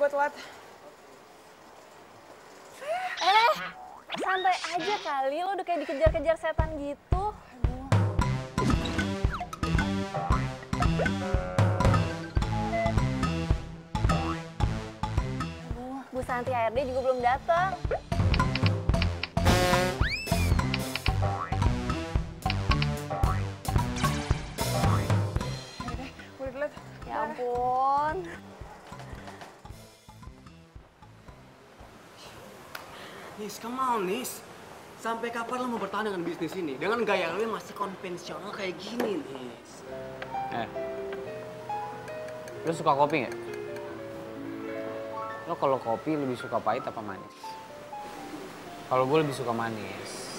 gue telat. Santai aja kali, lo udah kayak dikejar-kejar setan gitu. Aduh, Bu Santi HRD juga belum datang. Gue udah telat. Ya ampun. Nis, come on, Nis. Sampai kapan lo mau bertahan dengan bisnis ini? Dengan gaya lo yang masih konvensional kayak gini, Nis. Lo suka kopi nggak? Lo kalau kopi lebih suka pahit apa manis? Kalau gue lebih suka manis.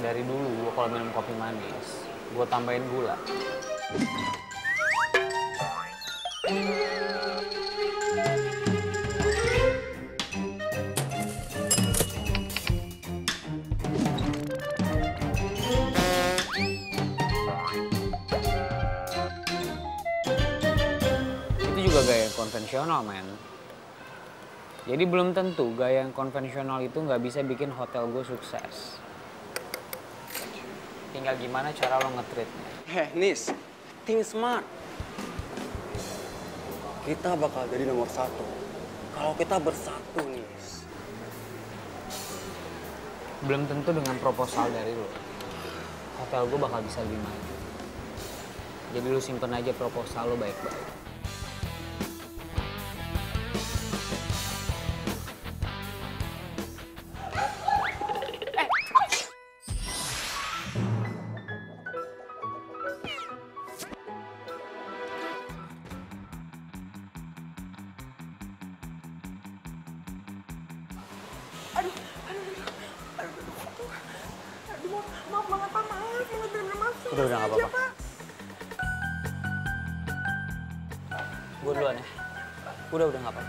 Dari dulu gue kalau minum kopi manis, gue tambahin gula. Juga gaya yang konvensional, men. Jadi belum tentu gaya yang konvensional itu nggak bisa bikin hotel gue sukses. Tinggal gimana cara lo nge-treatnya. Nis, think smart. Kita bakal jadi nomor 1 kalau kita bersatu, Nis. Belum tentu dengan proposal dari lo, hotel gue bakal bisa lebih maju. Jadi lo simpen aja proposal lo baik-baik. Maaf banget Pak, maaf bener-bener maaf. Udah nggak apa-apa. Gue duluan ya. Udah nggak apa-apa.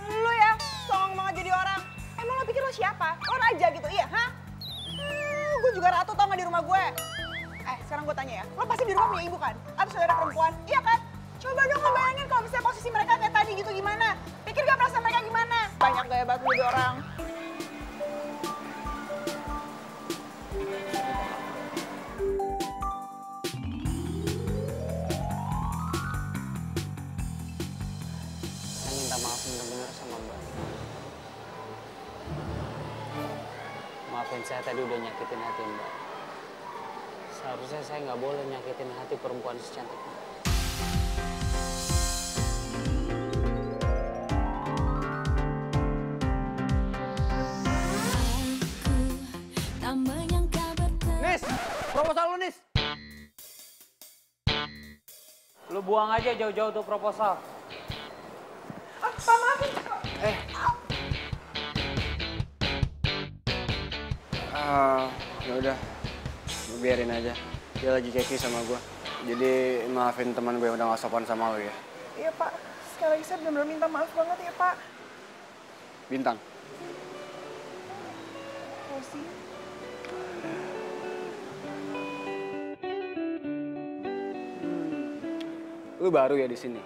Lu ya, songong banget jadi orang. Emang lo pikir lo siapa? Lo raja gitu, iya, hah? Gue juga ratu tau gak di rumah gue. Sekarang gue tanya ya, lo pasti di rumah punya ibu kan? Atau saudara perempuan, iya kan? Coba dong lo bayangin kalau misalnya posisi mereka kayak tadi gitu gimana? Pikir gak perasaan mereka gimana? Banyak gaya banget jadi orang. Saya minta maaf bener-bener sama Mbak. Maafin saya tadi udah nyakitin hati Mbak. Seharusnya saya nggak boleh nyakitin hati perempuan secantik Mbak. Nis, proposal lu, Nis. Lu buang aja jauh-jauh tuh proposal. Pak maafin. Ya udah, biarin aja. Dia lagi keki sama gue. Jadi maafin teman gue yang udah gak sopan sama lo ya. Iya Pak, sekali lagi saya benar-benar minta maaf banget ya Pak. Bintang. Rosi. Lu baru ya di sini.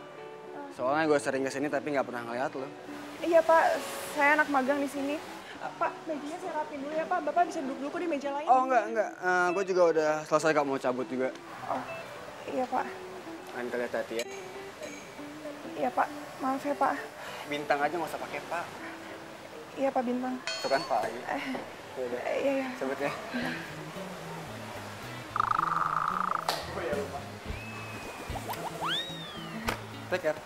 Soalnya gue sering kesini tapi nggak pernah ngeliat lo. Iya Pak, saya anak magang di sini. Pak, mejanya saya rapin dulu ya Pak. Bapak bisa duduk dulu kok di meja lain. Oh enggak. Gue juga udah selesai kok mau cabut juga. Oh, iya Pak. Lain kali hati-hati ya. Iya Pak, maaf ya Pak. Bintang aja nggak usah pakai Pak. Iya Pak Bintang. Itu kan Pak lagi. Udah. Iya. Sebut ya. Take care.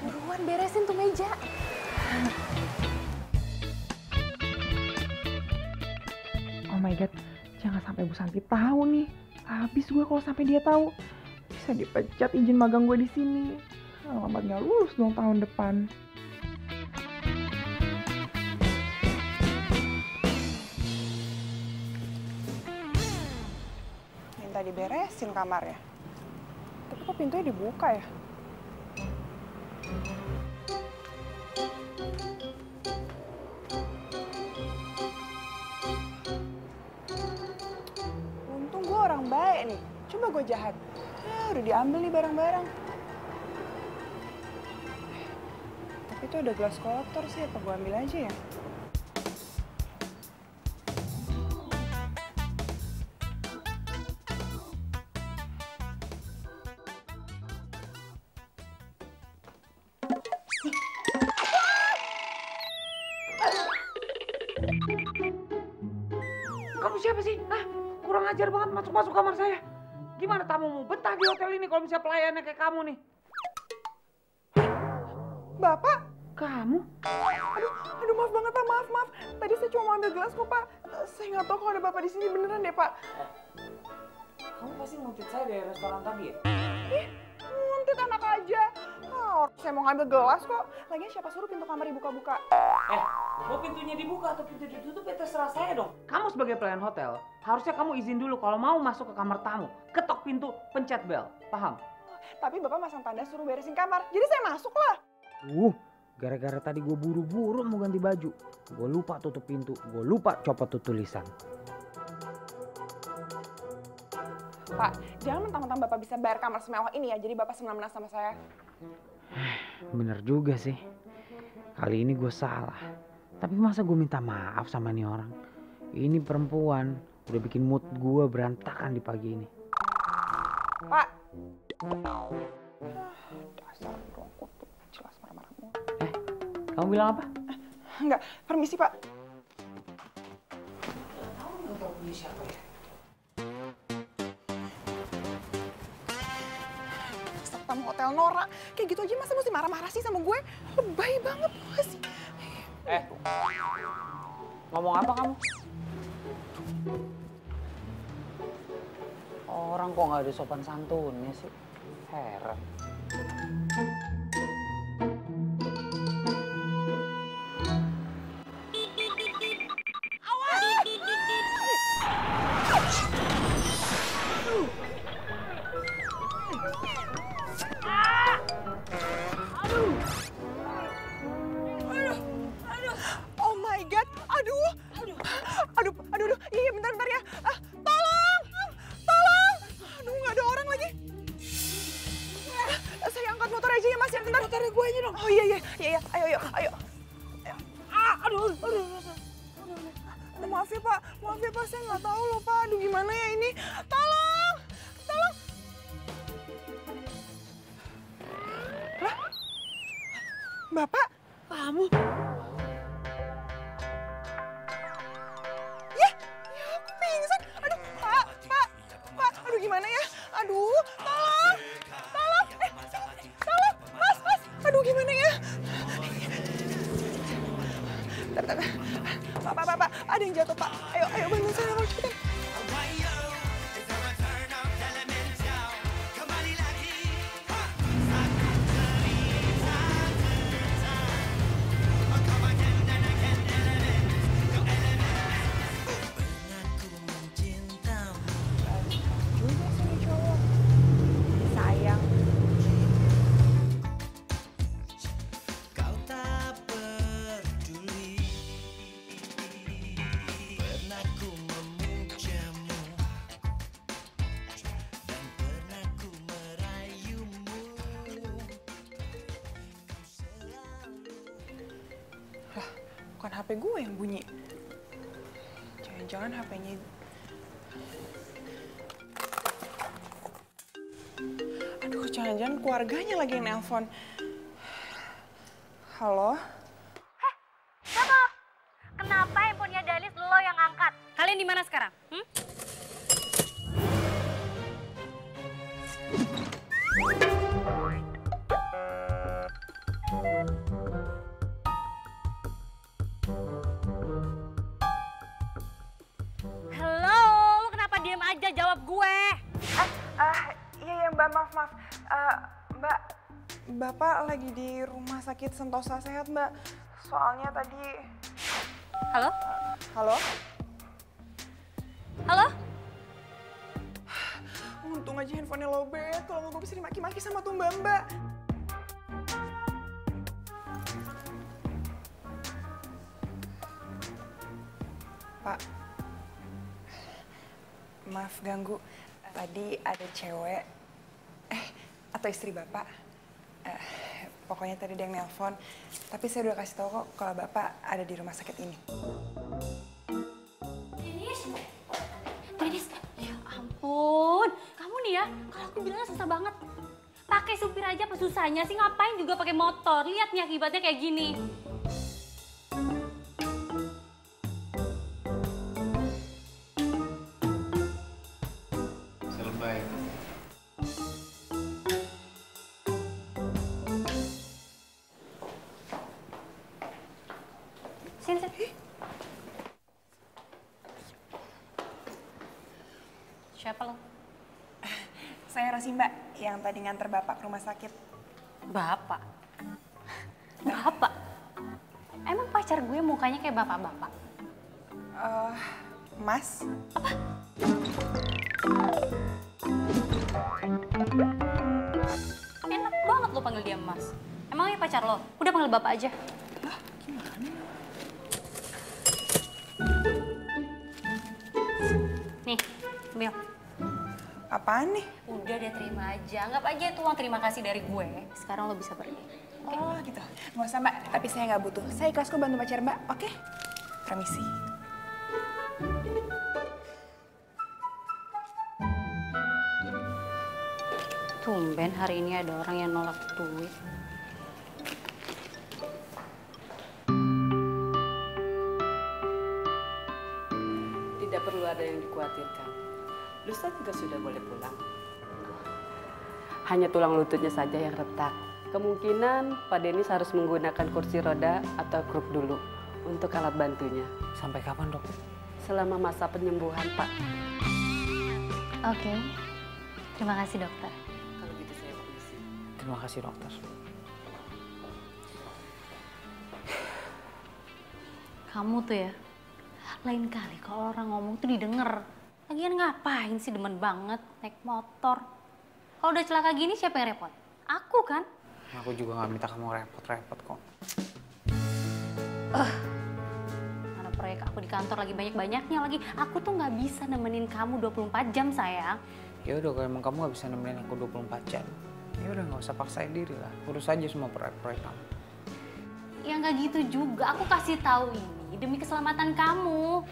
Buruan beresin tuh meja. Oh my God, jangan sampai Bu Santi tahu nih. Habis gue kalau sampai dia tahu. Bisa dipecat izin magang gue di sini. Alamat nggak lulus dong tahun depan. minta diberesin kamarnya. Tapi kok pintunya dibuka ya? Untung gue orang baik nih. Coba gue jahat. Ya udah diambil nih barang-barang. Tapi itu ada gelas kotor sih, apa gue ambil aja ya? Kamu siapa sih? Hah? Kurang ajar banget masuk-masuk kamar saya. Gimana tamu mau betah di hotel ini kalau misalnya pelayannya kayak kamu nih? Bapak? Kamu? Aduh maaf banget Pak, maaf. Tadi saya cuma mau ambil gelas kok Pak. Saya nggak tahu kalau ada Bapak di sini beneran deh Pak. Kamu pasti nguntit saya dari restoran tadi ya? Ih, nguntit anak aja. Saya mau ngambil gelas kok. Lagian siapa suruh pintu kamar dibuka-buka? Mau pintunya dibuka atau pintu ditutup ya terserah saya dong. Kamu sebagai pelayan hotel, harusnya kamu izin dulu kalau mau masuk ke kamar tamu. Ketok pintu, pencet bel. Paham? Tapi Bapak masang tanda suruh beresin kamar. Jadi saya masuk lah. Gara-gara tadi gue buru-buru mau ganti baju. Gue lupa tutup pintu, gue lupa copot tuh tulisan. Pak, jangan mentang-mentang Bapak bisa bayar kamar semewah ini ya. Jadi Bapak senang-senang sama saya. Bener juga sih. Kali ini gue salah. Tapi masa gue minta maaf sama nih orang? Ini perempuan udah bikin mood gue berantakan di pagi ini. Pak. Dasar dong, kutu. Jelas marah-marah mulu. Kamu bilang apa? Enggak, permisi Pak. Kamu nggak tahu punya siapa ya? Tamu hotel Nora. Kayak gitu aja masa mesti marah-marah sih sama gue? Lebay banget loh sih. Ngomong apa kamu? Orang kok nggak ada sopan santunnya sih? Heran. Oh my God, aduh. Iya bentar ya. Tolong. Aduh nggak ada orang lagi. Saya angkat motor aja ya Mas ya, bentar. Motornya gue aja dong. Oh iya, ayo. Aduh, maaf ya Pak, saya nggak tahu loh Pak. Aduh gimana ya ini? Tolong. Lah, Bapak? Kamu? Ya aku pingsan. Aduh, Pak, aduh gimana ya? Aduh, tolong, Mas, aduh gimana ya? Pak, ada yang jatuh Pak. Ayo bantu saya, Pak, cepetan. Bukan HP gue yang bunyi. Jangan-jangan HP-nya... Aduh, jangan-jangan keluarganya lagi yang nelpon. Halo? Siapa? Kenapa handphonenya Danis lo yang angkat? Kalian di mana sekarang? Halo, lo kenapa diem aja? Jawab gue. Iya Mbak, maaf. Mbak, Bapak lagi di rumah sakit Sentosa Sehat Mbak. Soalnya tadi... Halo? Halo? Halo? untung aja handphonenya lowbat. Kalau nggak gue bisa dimaki-maki sama tuh mbak-mbak. Pak, maaf ganggu. Tadi ada cewek, atau istri bapak. Pokoknya tadi dia yang nelpon. Tapi saya udah kasih tahu kok kalau bapak ada di rumah sakit ini. Denis, ya ampun. Kamu nih ya, kalau aku bilang susah banget. Pakai supir aja apa susahnya sih? Ngapain juga pakai motor? Lihat nih akibatnya kayak gini. Selebay. Sini. Siapa lo? Saya Rosi mbak, yang tadi nganter bapak ke rumah sakit. Bapak? Bapak? Emang pacar gue mukanya kayak bapak-bapak? Mas? Enak banget lo panggil dia mas. Emangnya pacar lo? Udah panggil bapak aja. Nih, ambil. Apaan nih? Udah deh terima aja. Anggap aja itu uang terima kasih dari gue. Sekarang lo bisa pergi. Oh gitu. Nggak usah mbak, tapi saya nggak butuh. Saya ikhlas kok bantu pacar mbak, oke? Permisi. Tumben hari ini ada orang yang nolak duit. Tidak perlu ada yang dikhawatirkan. Lusa juga sudah boleh pulang. Hanya tulang lututnya saja yang retak. Kemungkinan Pak Denis harus menggunakan kursi roda atau kruk dulu untuk alat bantunya. Sampai kapan, Dok? Selama masa penyembuhan, Pak. Oke. Terima kasih dokter. Kalau gitu saya permisi. Terima kasih, dokter. Kamu tuh ya, lain kali kalau orang ngomong tuh didengar. Lagian ngapain sih demen banget naik motor? Kalau udah celaka gini siapa yang repot? Aku kan? Aku juga nggak minta kamu repot-repot kok. Mana proyek aku di kantor lagi banyak-banyaknya lagi. Aku tuh nggak bisa nemenin kamu 24 jam sayang. Ya udah, kalau emang kamu nggak bisa nemenin aku 24 jam, ya udah nggak usah paksain diri lah. Urus aja semua proyek-proyek kamu. Ya nggak gitu juga. Aku kasih tahu ini demi keselamatan kamu.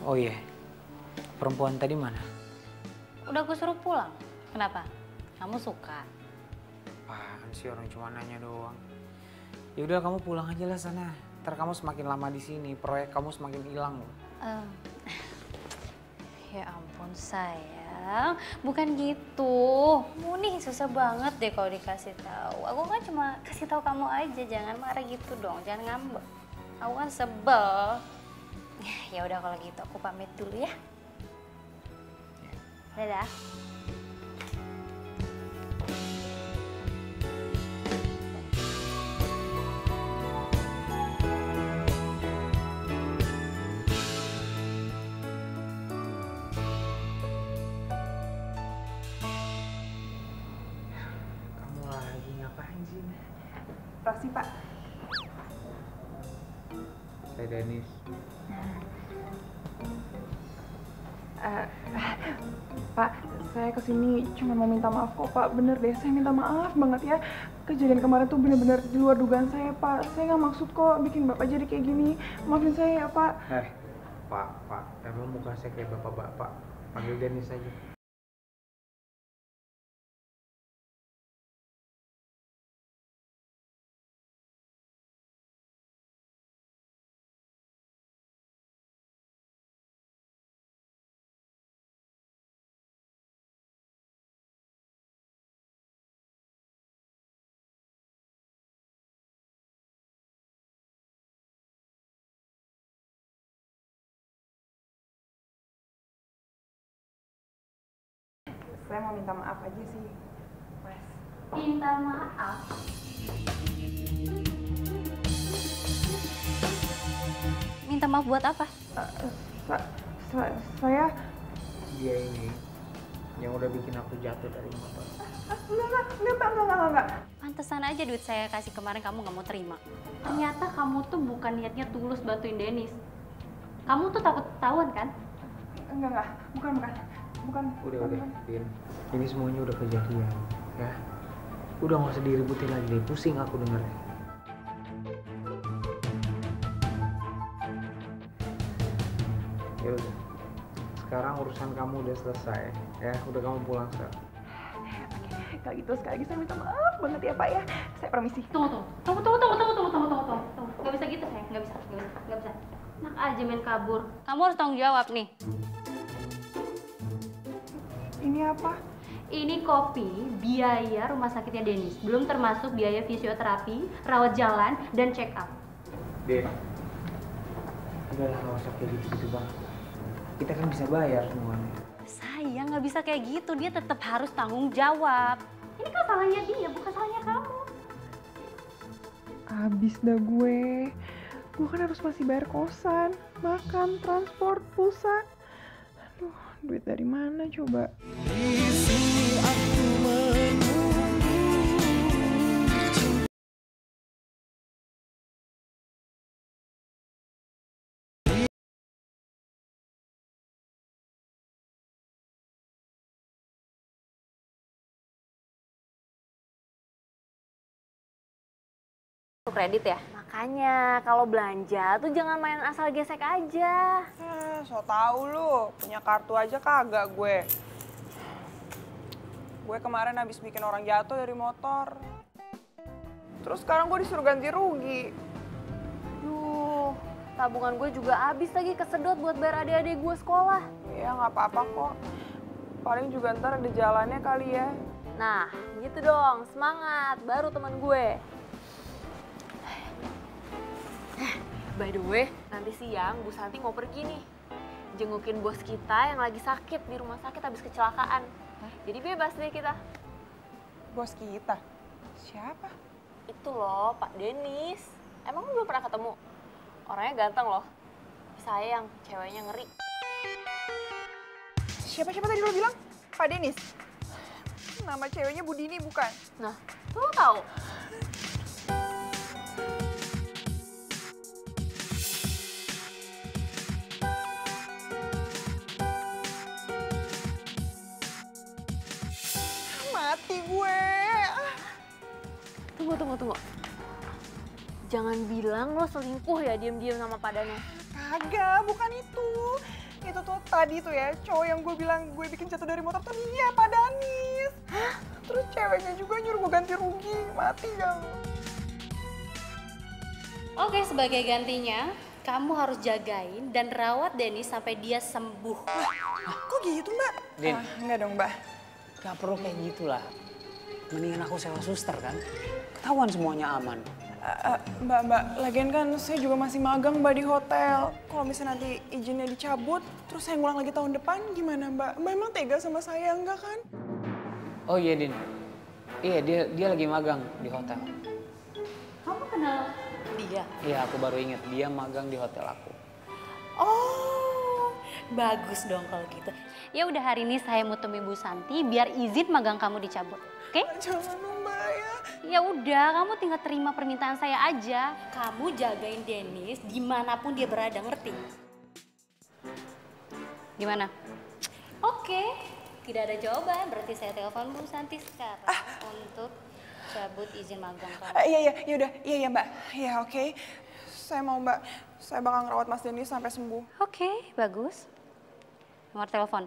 Oh iya, perempuan tadi mana? Udah aku suruh pulang. Kenapa? Kamu suka? Apaan sih, orang cuma nanya doang. Ya udah, kamu pulang aja lah sana. Ntar kamu semakin lama di sini, proyek kamu semakin hilang loh. Ya ampun sayang, bukan gitu. Kamu nih susah banget deh kalau dikasih tahu. Aku kan cuma kasih tahu kamu aja, jangan marah gitu dong, jangan ngambek. Aku kan sebel. Ya udah kalau gitu aku pamit dulu ya. Dadah. Kamu lagi ngapain sih? Rosi pak. Saya Denis. Pak, saya kesini cuma mau minta maaf kok pak. Bener deh, saya minta maaf banget ya. Kejadian kemarin tuh bener-bener di luar dugaan saya pak. Saya nggak maksud kok bikin bapak jadi kayak gini. Maafin saya ya pak. Pak, emang muka saya kayak bapak-bapak. Panggil Denis aja. Saya mau minta maaf aja sih, Mas. Minta maaf. Minta maaf buat apa? Saya Dia ini yang udah bikin aku jatuh dari motor. Enggak. Pantesan aja duit saya kasih kemarin kamu nggak mau terima. Ternyata kamu tuh bukan niatnya tulus bantuin Dennis. Kamu tuh takut ketahuan kan? Enggak. Bukan. Udah, Din. Ini semuanya udah kejadian, ya. Udah nggak usah diributin lagi deh, pusing aku dengernya. Ya udah, sekarang urusan kamu udah selesai, ya. Udah kamu pulang sekarang. Kalau gitu sekali lagi saya minta maaf banget ya Pak ya. Saya permisi. Tunggu. Gak bisa gitu sayang, gak bisa. Enak aja main kabur. Kamu harus tanggung jawab nih. Ini apa? Ini kopi biaya rumah sakitnya Dennis. Belum termasuk biaya fisioterapi, rawat jalan, dan check up. Din, udah lah, nggak usah kayak gitu-gitu bang. Kita kan bisa bayar semuanya. Sayang nggak bisa kayak gitu, dia tetap harus tanggung jawab. Ini kan salahnya dia, bukan salahnya kamu. Habis dah gue. Gue kan harus masih bayar kosan, makan, transport, pulsa. Aduh, duit dari mana coba? Kredit ya? Makanya kalau belanja tuh jangan main asal gesek aja. So tau lu, punya kartu aja kagak gue. Gue kemarin habis bikin orang jatuh dari motor. Terus sekarang gue disuruh ganti rugi. Duh, tabungan gue juga habis lagi kesedot buat bayar adik-adik gue sekolah. Ya nggak apa-apa kok. Paling juga ntar ada jalannya kali ya. Nah, gitu dong, semangat, baru teman gue. By the way, nanti siang Bu Santi mau pergi nih. Jengukin bos kita yang lagi sakit di rumah sakit habis kecelakaan. Jadi bebas deh kita. Bos kita? Siapa? Itu loh, Pak Dennis. Emang lu belum pernah ketemu? Orangnya ganteng loh. Sayang, ceweknya ngeri. Siapa tadi lo bilang? Pak Denis? Nama ceweknya Bu Dini bukan? Nah, lu tahu? Mati gue. Tunggu. Jangan bilang lo selingkuh ya diam-diam sama Pak Dennis. Kagak, bukan itu. Itu tuh tadi tuh ya, cowok yang gue bilang gue bikin jatuh dari motor tuh dia, Pak Danis. Terus ceweknya juga nyuruh gue ganti rugi. Mati gak lo? Oke, sebagai gantinya, kamu harus jagain dan rawat Dennis sampai dia sembuh. Kok gitu Mbak? Din. Enggak dong Mbak. Gak perlu kayak gitulah. Mendingan aku sewa suster kan. Ketahuan semuanya aman. Mbak, lagian kan saya juga masih magang Mbak di hotel. Kalau misalnya nanti izinnya dicabut, terus saya ngulang lagi tahun depan gimana Mbak? Mbak emang tega sama saya enggak kan? Oh iya Din. Iya dia lagi magang di hotel. Kamu kenal dia? Iya aku baru inget dia magang di hotel aku. Oh, bagus dong kalau gitu. Ya udah hari ini saya mau temui Bu Santi biar izin magang kamu dicabut. Oke? Jangan dong Mbak ya. Ya udah, kamu tinggal terima permintaan saya aja. Kamu jagain Dennis dimanapun dia berada, ngerti? Gimana? Oke, tidak ada jawaban. Berarti saya telepon Bu Santi sekarang untuk cabut izin magang kamu. Iya Mbak. Iya oke. Saya mau Mbak. Saya bakal ngerawat Mas Denis sampai sembuh. Oke, bagus. Nomor telepon.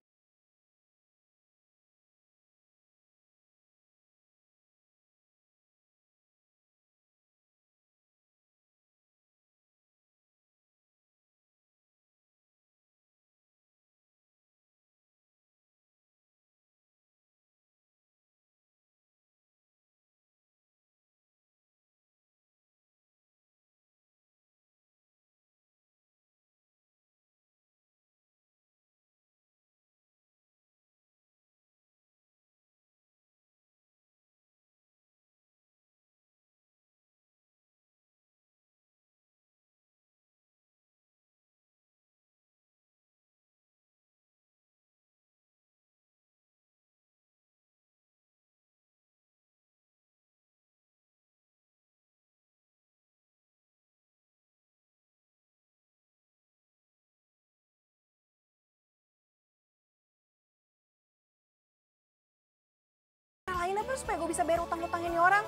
ngelakuin apa supaya gue bisa bayar utang-utangin nih orang?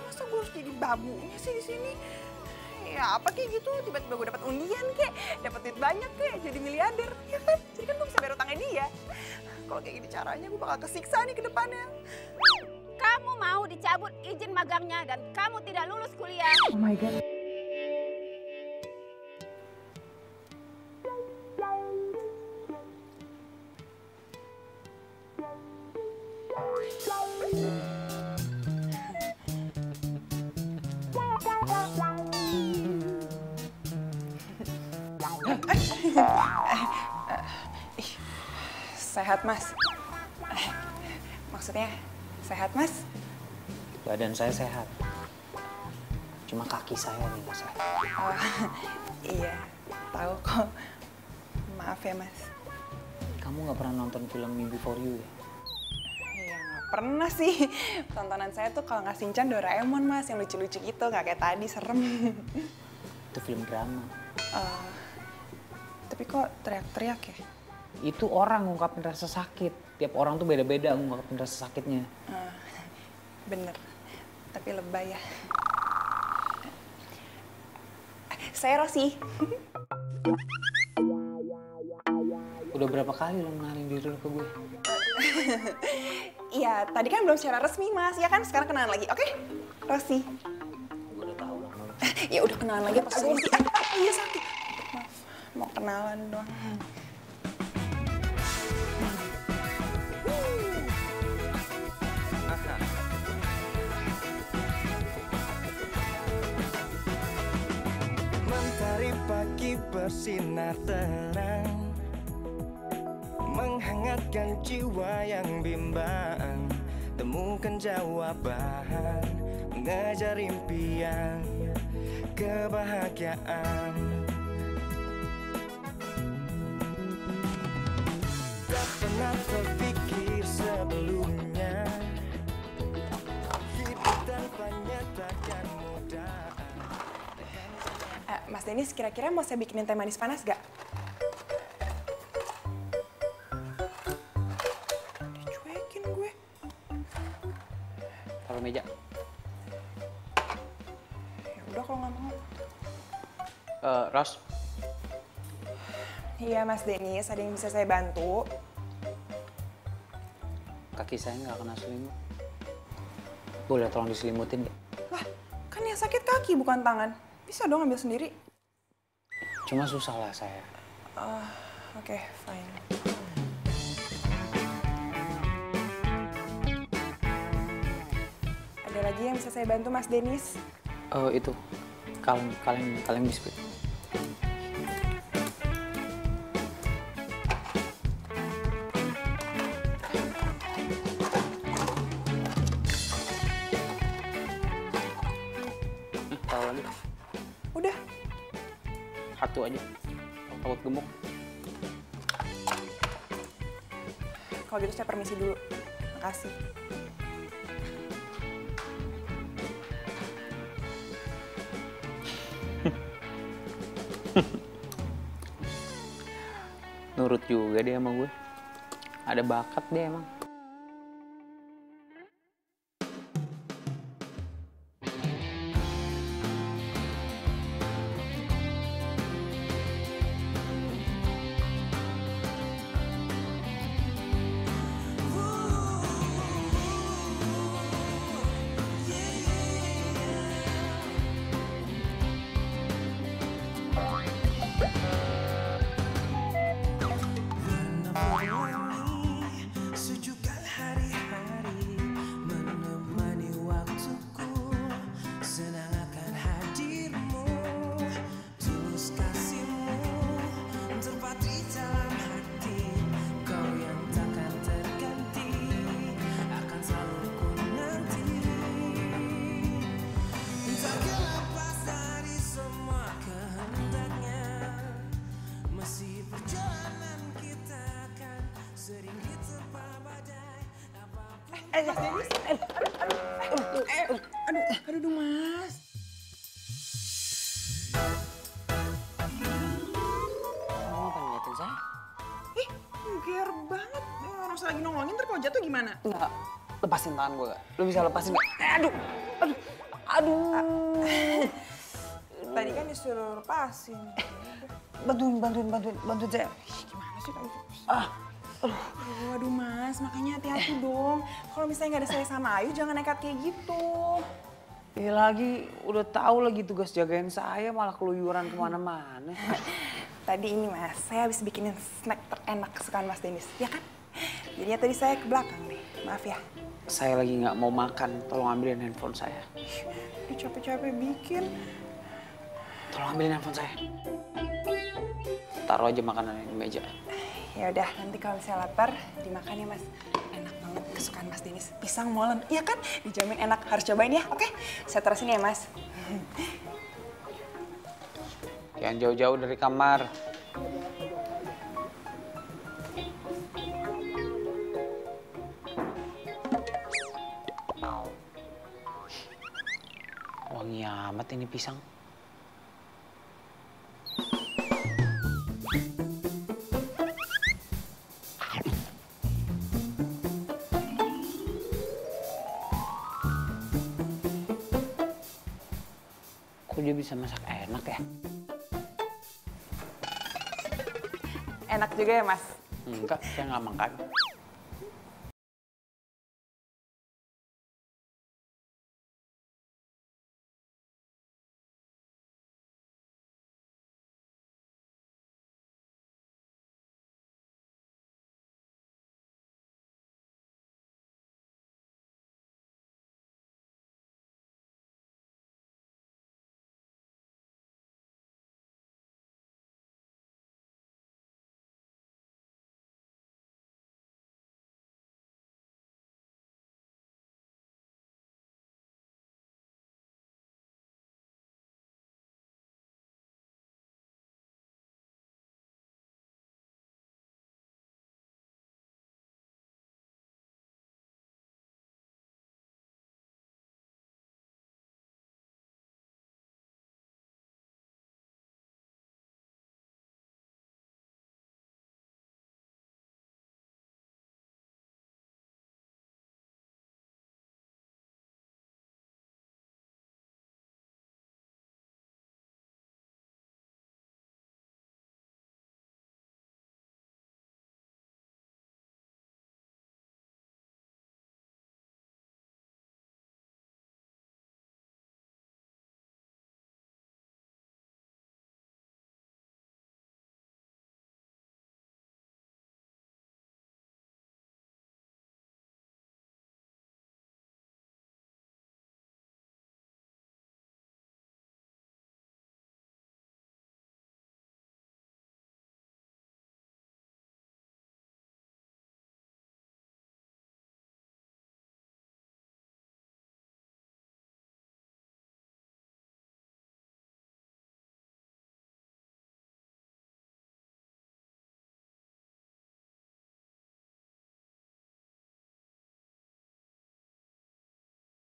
Masa gue harus jadi babunya sih di sini? Ya apa kayak gitu, tiba-tiba gue dapat undian kek, dapat duit banyak kek, jadi miliarder, ya kan? Jadi kan gue bisa bayar utangnya dia. Kalau kayak gini caranya gue bakal kesiksa nih ke depannya. Kamu mau dicabut izin magangnya dan kamu tidak lulus kuliah. Oh my God. Sehat, Mas. Maksudnya sehat, Mas? Badan saya sehat. Cuma kaki saya nih nggak sehat. Oh, iya, tahu kok. Maaf ya, Mas. Kamu nggak pernah nonton film Me Before You ya? Iya, nggak pernah sih. Tontonan saya tuh kalau nggak Shinchan, Doraemon, Mas. Yang lucu-lucu gitu, nggak kayak tadi, serem. Itu film drama. Tapi kok teriak-teriak ya? Itu orang ngungkapin rasa sakit. Tiap orang tuh beda-beda ngungkapin rasa sakitnya. Bener, tapi lebay ya. Saya Rosi. Udah berapa kali lo kenalin diri lo ke gue? Iya, tadi kan belum secara resmi, Mas. Ya kan, sekarang kenalan lagi, oke? Rosi. Gue udah tahu lah. Ya udah kenalan lagi pas Rosi. Iya sakit. Maaf, mau kenalan doang. Mentari pagi bersinar terang, menghangatkan jiwa yang bimbang. Temukan jawaban, mengejar impian, kebahagiaan. Tak pernah terpikir sebelumnya, hidup tanpanya takkan mudah. Mas Denis, kira-kira mau saya bikinin teh manis panas gak? Dicuekin gue. Taruh meja. Ya udah kalau nggak mau. Ros, Iya, Mas Denis, ada yang bisa saya bantu? kaki saya nggak kena selimut. Boleh tolong diselimutin nggak? Lah, kan yang sakit kaki bukan tangan. Bisa dong ambil sendiri. Cuma susah lah saya. Oke, fine. Ada lagi yang bisa saya bantu, Mas Denis? Itu kaleng biskuit. Tahu lagi. Udah. Satu aja. Takut gemuk. Kalau gitu saya permisi dulu. Makasih. Nurut juga dia sama gue. Ada bakat dia emang. Sejukkan hari-hari menemani waktuku, senang akan hadirmu, tulus kasihmu terpatri dalam hati, kau yang takkan terganti, akan selalu ku nanti. Takkan lepas dari semua kehendaknya, masih perjalanan kita akan sering diterpa badai apapun. Mas Denis. Aduh, Mas. Kamu ngapain ngeliatin saya? Ih, gear banget. Orang saya lagi nolongin, ntar kalau jatuh gimana? Enggak, lepasin tangan gue gak? Lu bisa lepasin gak? Aduh. Tadi kan disuruh lepasin. Bantuin saya. Gimana sih tadi? Aduh Mas, makanya hati-hati dong. Kalau misalnya nggak ada saya sama Ayu, jangan nekat kayak gitu. Ya lagi, udah tahu lagi tugas jagain saya malah keluyuran kemana-mana. Tadi ini Mas, saya habis bikinin snack terenak kesukaan Mas Denis, ya kan? Jadinya tadi saya ke belakang nih, maaf ya. Saya lagi nggak mau makan, tolong ambilin handphone saya. Udah capek-capek bikin. Tolong ambilin handphone saya. Taruh aja makanannya di meja. Ya udah, nanti kalau misalnya lapar, dimakan ya Mas. Enak banget kesukaan Mas Denis, pisang molen. Iya kan? Dijamin enak, harus cobain ya, oke? Saya taruh sini ya Mas. Jangan jauh-jauh dari kamar. Wangi amat ini pisang. Kok dia bisa masak enak ya? Enak juga ya Mas? Enggak, saya nggak makan.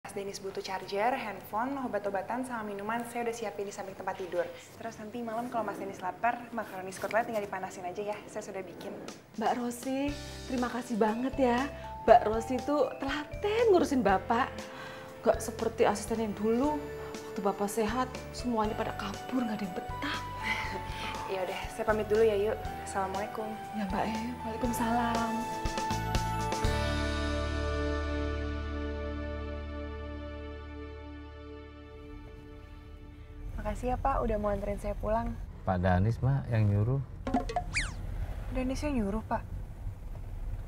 Mas Denis butuh charger, handphone, obat-obatan, sama minuman, saya udah siapin di samping tempat tidur. Terus nanti malam kalau Mas Denis lapar, makaroni skotlet tinggal dipanasin aja ya, saya sudah bikin. Mbak Rosi, terima kasih banget ya. Mbak Rosi itu telaten ngurusin Bapak. Gak seperti asisten yang dulu. Waktu Bapak sehat, semuanya pada kabur, gak ada yang betah. Ya udah, saya pamit dulu ya yuk. Assalamualaikum. Ya Mbak Waalaikumsalam. Makasih ya Pak, udah mau anterin saya pulang. Pak Danis mah yang nyuruh. Danis yang nyuruh Pak?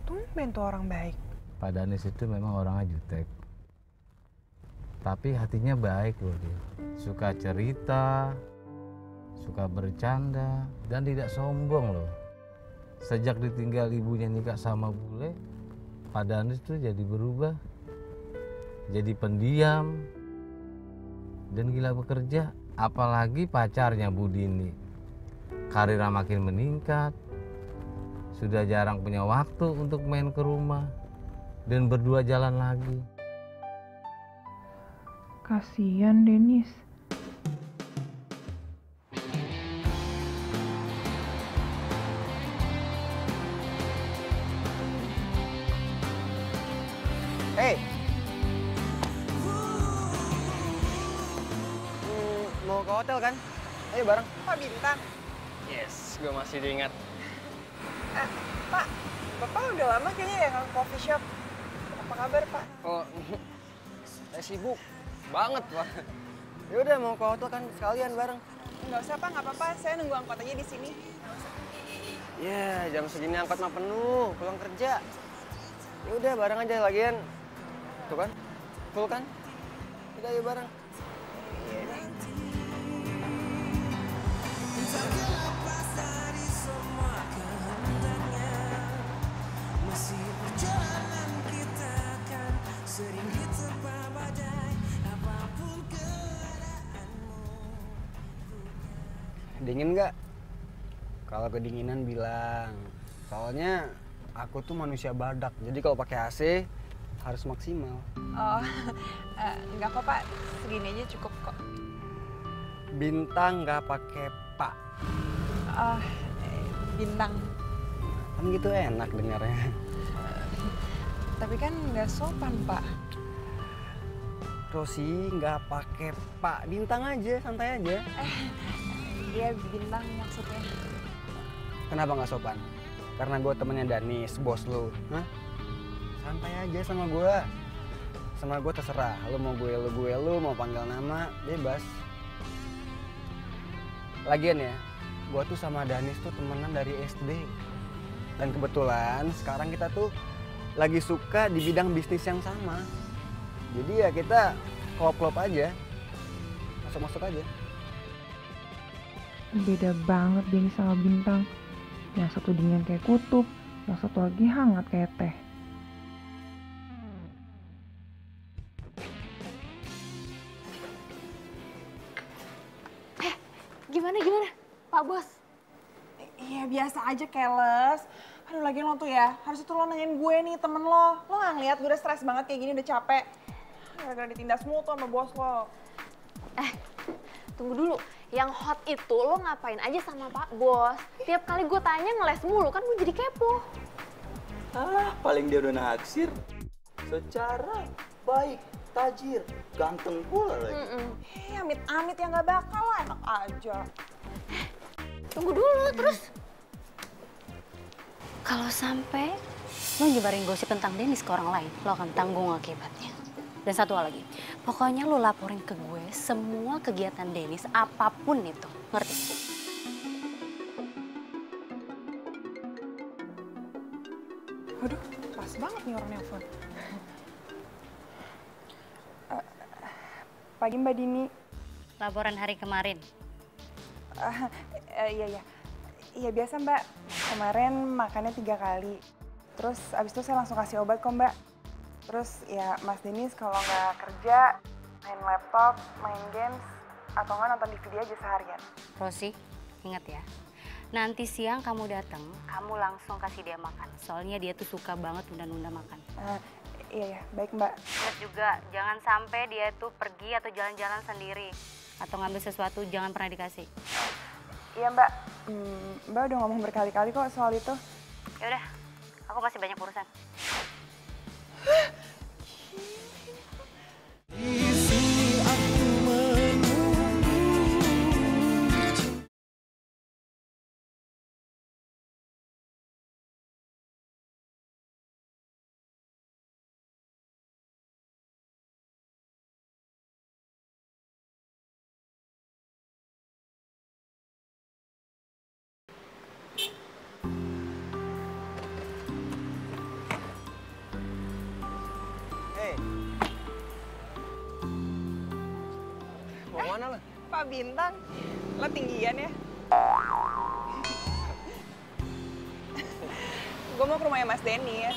Tumben tuh orang baik. Pak Danis itu memang orangnya jutek. Tapi hatinya baik loh dia. Suka cerita, suka bercanda, dan tidak sombong loh. Sejak ditinggal ibunya nikah sama bule, Pak Danis tuh jadi berubah. Jadi pendiam, dan gila bekerja. Apalagi pacarnya Bu Dini. Karirnya makin meningkat. Sudah jarang punya waktu untuk main ke rumah. Dan berdua jalan lagi. Kasian Denis. Hei, hotel kan? Ayo bareng. Pak Bintang. Yes, gue masih diingat. Pak, Bapak udah lama kayaknya ya nggak ke coffee shop. Apa kabar, Pak? Oh, saya sibuk banget, Pak. Ya udah mau ke hotel kan sekalian bareng. Nggak usah, Pak, nggak apa-apa. Saya nunggu angkot aja di sini. Ya, jam segini angkot mah penuh, pulang kerja. Ya udah bareng aja lagian. Tuh kan? Full kan? Udah ayo bareng. Tak terlepas dari semua kehendaknya, masih perjalanan kita akan sering diterpa badai apapun keadaanmu. Dingin nggak? Kalau kedinginan bilang. Soalnya aku tuh manusia badak, jadi kalau pakai AC harus maksimal. Oh, nggak kok, Pak. Segini aja cukup kok. Bintang nggak pakai pak. Bintang. Kan gitu enak dengarnya. Tapi kan nggak sopan, Pak. Rosi nggak pakai pak, bintang aja, santai aja. Iya, Bintang maksudnya. Kenapa nggak sopan? Karena gue temennya Danis, bos lu. Hah? Santai aja sama gue. Sama gue terserah. Lu mau gue lu, mau panggil nama, bebas. Lagian ya, gue tuh sama Danis tuh temenan dari SD. Dan kebetulan sekarang kita tuh lagi suka di bidang bisnis yang sama. Jadi ya kita klop-klop aja. Masuk-masuk aja. Beda banget Denny sama Bintang. Yang satu dingin kayak kutub, yang satu lagi hangat kayak teh. Gimana? Pak Bos? Iya, biasa aja, keles. Aduh, lagian lo tuh ya, harusnya tuh lo nanyain gue nih, temen lo. Lo nggak ngeliat gue udah stres banget kayak gini, udah capek. Gara-gara ditindas mulu tuh sama bos lo. Tunggu dulu. Yang hot itu lo ngapain aja sama Pak Bos? Tiap kali gue tanya ngeles mulu, kan gue jadi kepo. Paling dia udah naksir. Secara baik, tajir, ganteng pula lagi. Amit-amit ya nggak bakal lah, enak aja. Tunggu dulu, terus? Kalau sampai lo nyebarin gosip tentang Dennis ke orang lain, lo akan tanggung akibatnya. Dan satu hal lagi, pokoknya lo laporin ke gue semua kegiatan Dennis, apapun itu, ngerti? Waduh, pas banget nih orang nelfon. Pagi Mbak Dini. Laporan hari kemarin. Iya biasa Mbak. Kemarin makannya 3 kali. Terus abis itu saya langsung kasih obat kok Mbak. Terus ya Mas Denis kalau nggak kerja, main laptop, main games, atau nggak nonton DVD aja seharian. Rosi, ingat ya. Nanti siang kamu datang, kamu langsung kasih dia makan. Soalnya dia tuh suka banget nunda-nunda makan. Iya, baik Mbak. Ingat juga, jangan sampai dia tuh pergi atau jalan-jalan sendiri. Atau ngambil sesuatu, jangan pernah dikasih. Iya Mbak. Mbak udah ngomong berkali-kali kok soal itu. Ya udah, aku masih banyak urusan. Mau mana lo? Pak Bintang, lo tinggian ya? Gue mau ke rumahnya Mas Denny ya.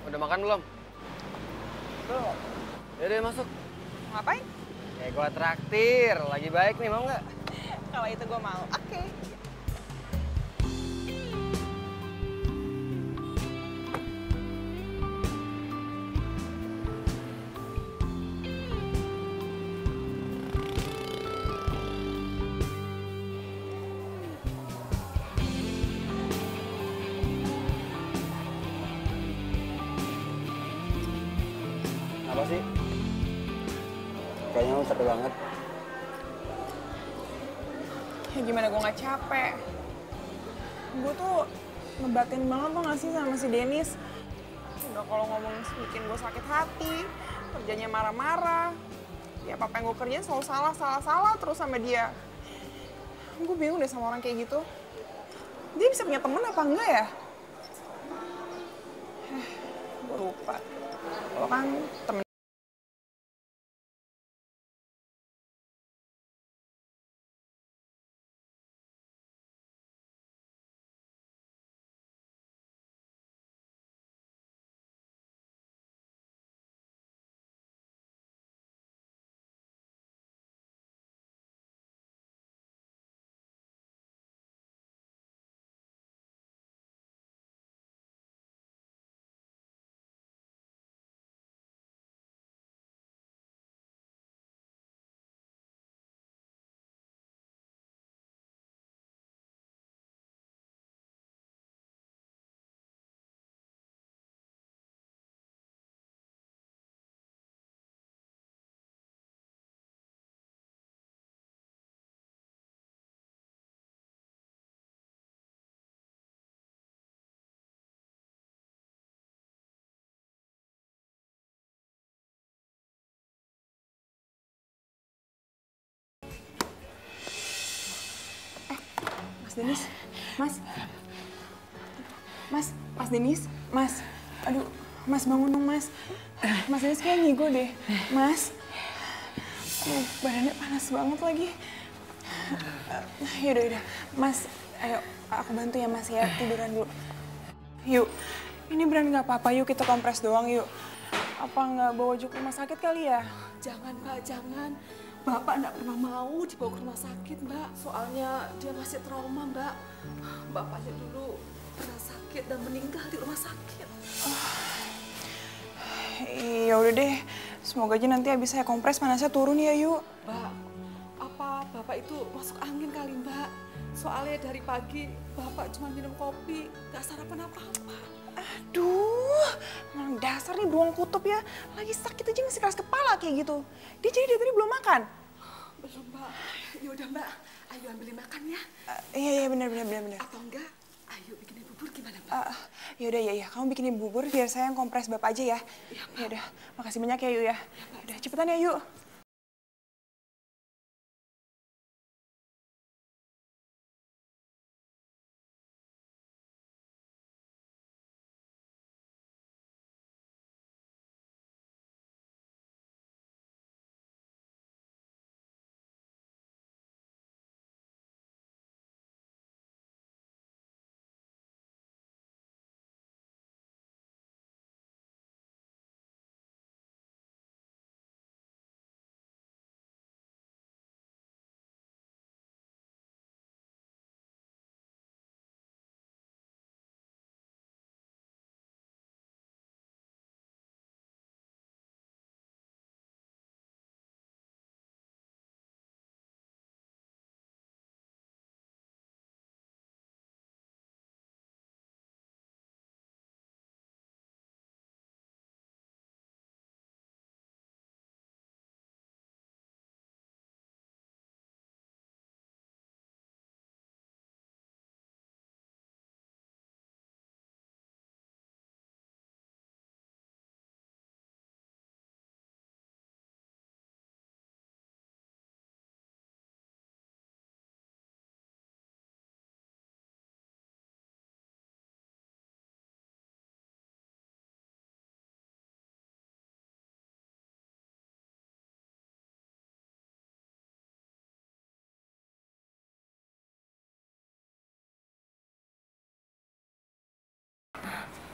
Udah makan belum? Belum. Yaudah masuk. Ngapain? Kayak gue traktir, lagi baik nih, mau nggak? Kalau itu gue mau. Oke. Apa sih? Kayaknya lu capek banget. Ya gimana gue gak capek. Gue tuh ngebatin banget tuh gak sih sama si Dennis. Udah kalau ngomong bikin gue sakit hati, kerjanya marah-marah. Ya apa yang gue kerjain selalu salah terus sama dia. Gue bingung deh sama orang kayak gitu. Dia bisa punya temen apa enggak ya? Gue lupa. Kalau kan temen. Mas Dennis, Mas Dennis, Mas, aduh, Mas bangun dong Mas. Mas Dennis kayak ngigo deh, Mas. Badannya panas banget lagi. Yaudah, Mas, ayo aku bantu ya Mas ya, tiduran dulu. Yuk, ini beneran nggak apa-apa, yuk kita kompres doang yuk. Apa nggak bawa Juk ke rumah sakit kali ya? Jangan Mbak, jangan. Bapak nggak pernah mau dibawa ke rumah sakit Mbak. Soalnya dia masih trauma Mbak. Bapaknya dulu pernah sakit dan meninggal di rumah sakit. Ya udah deh, semoga aja nanti habis saya kompres panasnya turun ya yuk. Mbak, apa Bapak itu masuk angin kali Mbak? Soalnya dari pagi Bapak cuma minum kopi, nggak sarapan apa-apa. Aduh, emang dasar nih beruang kutub ya. Lagi sakit aja masih keras kepala kayak gitu. Dia jadi dari tadi belum makan? Belum Mbak. Yaudah Mbak, ayo ambilin makan ya. Iya benar. Atau enggak, ayo bikinin bubur gimana Mbak? Yaudah ya, kamu bikinin bubur biar saya yang kompres Bapak aja ya. Iya Yaudah, makasih banyak ya Yu ya. Udah cepetan ya Yu.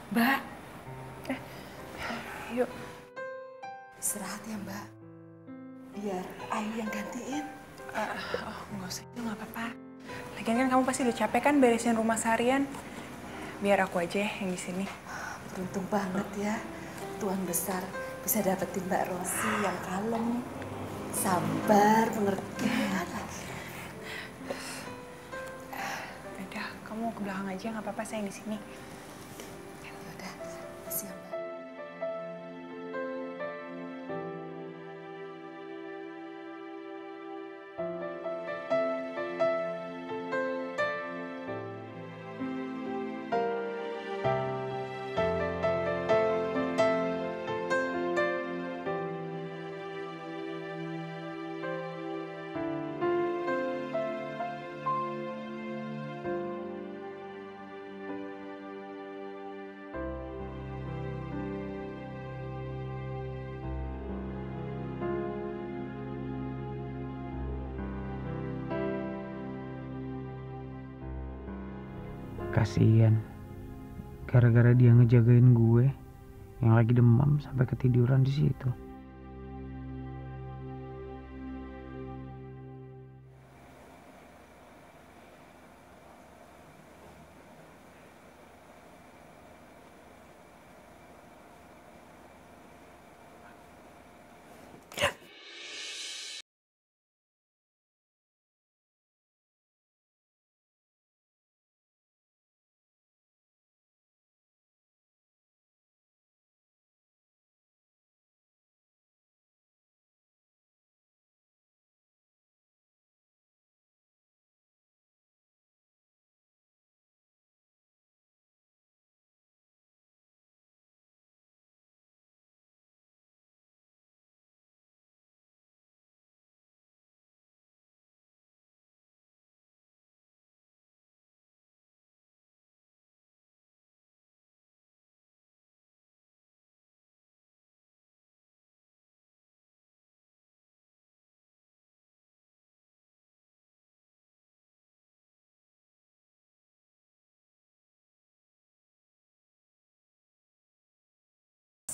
Mbak. Yuk. Istirahat ya Mbak. Biar Ayu yang gantiin. Nggak usah, itu nggak apa-apa. Lagian kan kamu pasti udah capek kan beresin rumah seharian. Biar aku aja yang di sini. Beruntung banget ya. Tuan besar bisa dapetin Mbak Rosi yang kalem, sabar, pengertian. Udah, kamu ke belakang aja, nggak apa-apa saya yang di sini. Yaudah, makasih ya Mbak. kasihan. Gara-gara dia ngejagain gue yang lagi demam sampai ketiduran di situ.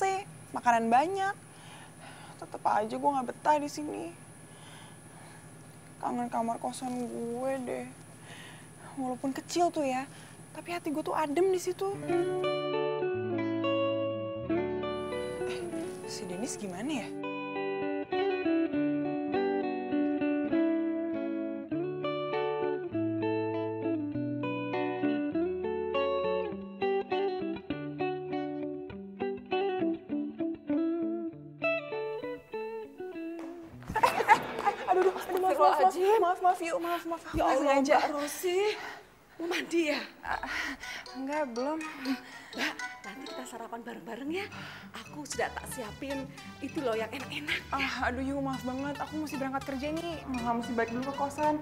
Sih, makanan banyak. Tetep aja gue nggak betah di sini. Kangen kamar kosan gue deh. Walaupun kecil tuh ya, tapi hati gue tuh adem di situ. Si Denis gimana ya? Maaf. Ya Allah, Mbak Rosi. Mau mandi ya? Enggak, belum. Mbak, nanti kita sarapan bareng-bareng ya. Aku sudah tak siapin itu loh yang enak-enak. Aduh Yu, maaf banget. Aku mesti berangkat kerja nih. Nggak mesti balik dulu ke kosan.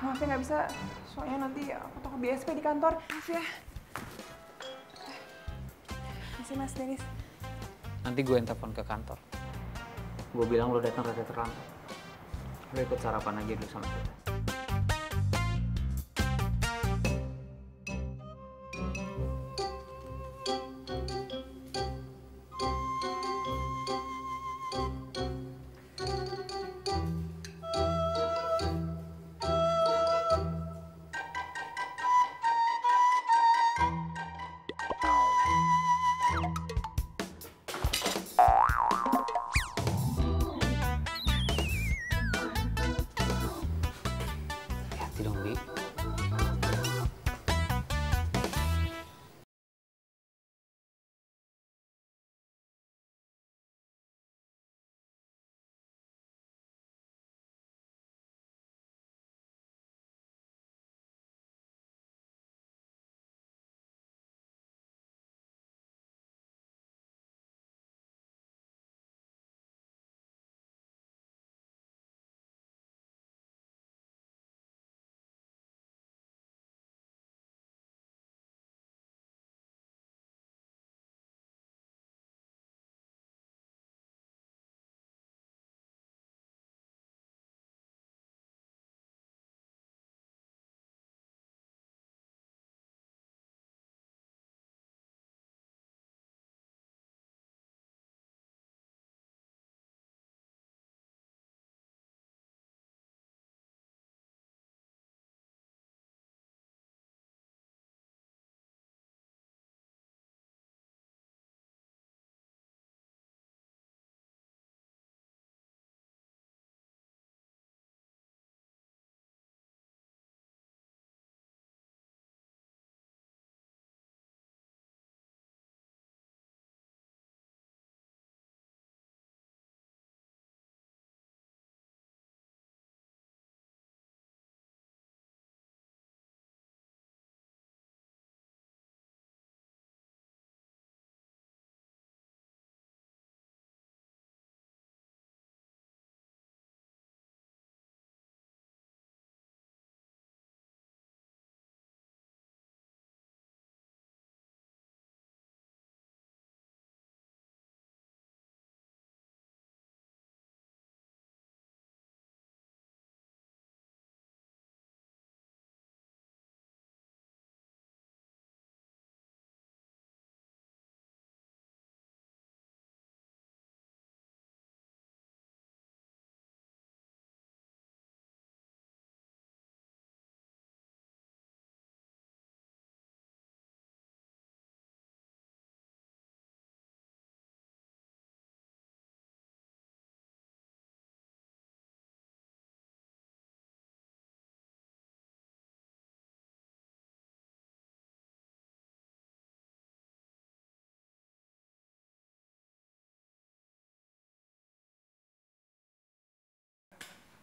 Maaf ya nggak bisa. Soalnya nanti aku takut BSP di kantor. Maaf ya. Masih Mas Denis. Nanti gue yang telepon ke kantor. Gue bilang lo datang rada terlambat. Lo ikut sarapan aja dulu sama kita.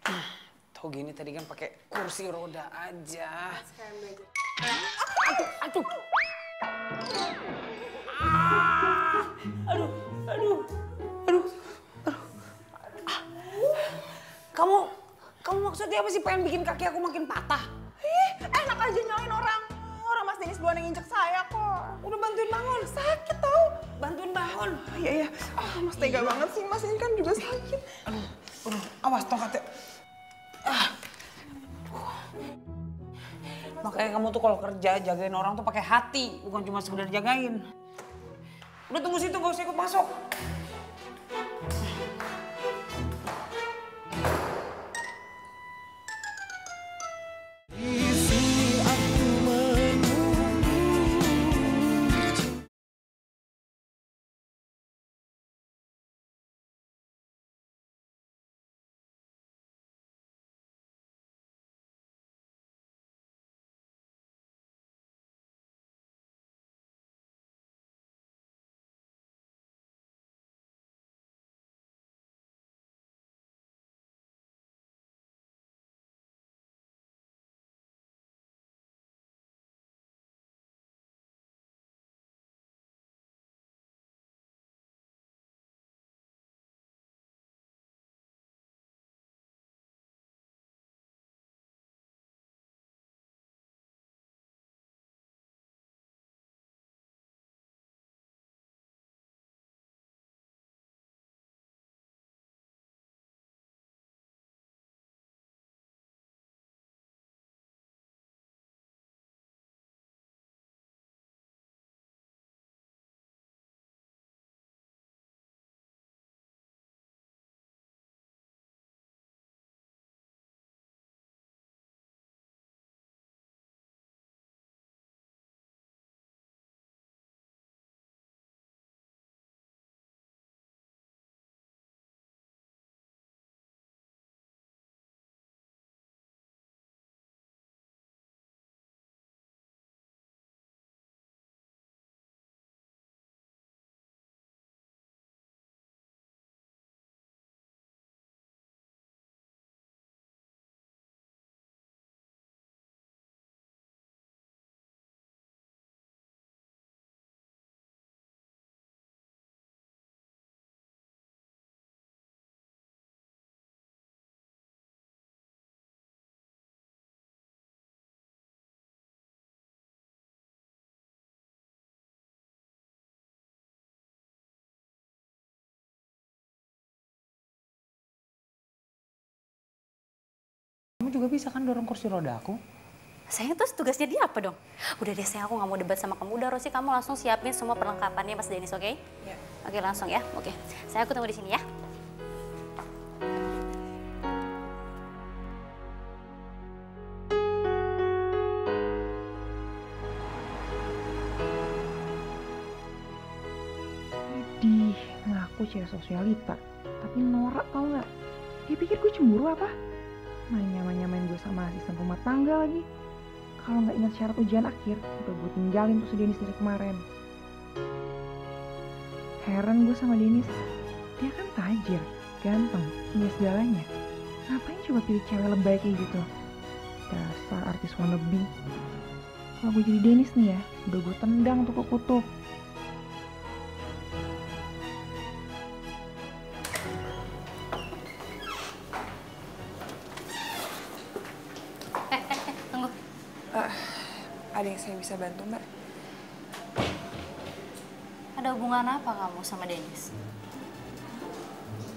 Tuh gini tadi kan pakai kursi roda aja. Aduh. Aduh. Kamu maksudnya apa sih pengen bikin kaki aku makin patah? Enak aja nyalain orang. Orang Mas Denis duluan yang injek saya kok. Udah bantuin bangun. Sakit tau. Bantuin bangun. Iya. Mas tega banget sih, Mas ini kan juga sakit. Aduh, awas tongkatnya. Makanya kamu tuh kalau kerja jagain orang tuh pakai hati, bukan cuma sekedar jagain. Udah tunggu situ, gak usah ikut masuk. Kamu juga bisa kan dorong kursi roda aku? Sayang, terus tugasnya dia apa dong? Udah deh sayang, aku gak mau debat sama kamu. Udah Rosi, kamu langsung siapin semua perlengkapannya Mas Denis, oke? Iya. Oke, langsung ya. Oke. Saya aku tunggu di sini ya. Idih, ngaku cewek sosialita. Tapi norak tau gak? Dia pikir gue cemburu apa? Main nyamain gue sama asisten rumah tangga lagi. Kalau nggak ingat syarat ujian akhir, udah gue tinggalin tuh si Denis dari kemarin. Heran gue sama Denis. Dia kan tajir, ganteng, punya segalanya. Ngapain coba pilih cewek lebay kayak gitu? Dasar artis wannabe. Kalau gue jadi Denis nih ya, udah gue tendang tuh ke kutub. Tunggu. Ada yang saya bisa bantu, Mbak? Ada hubungan apa kamu sama Denis?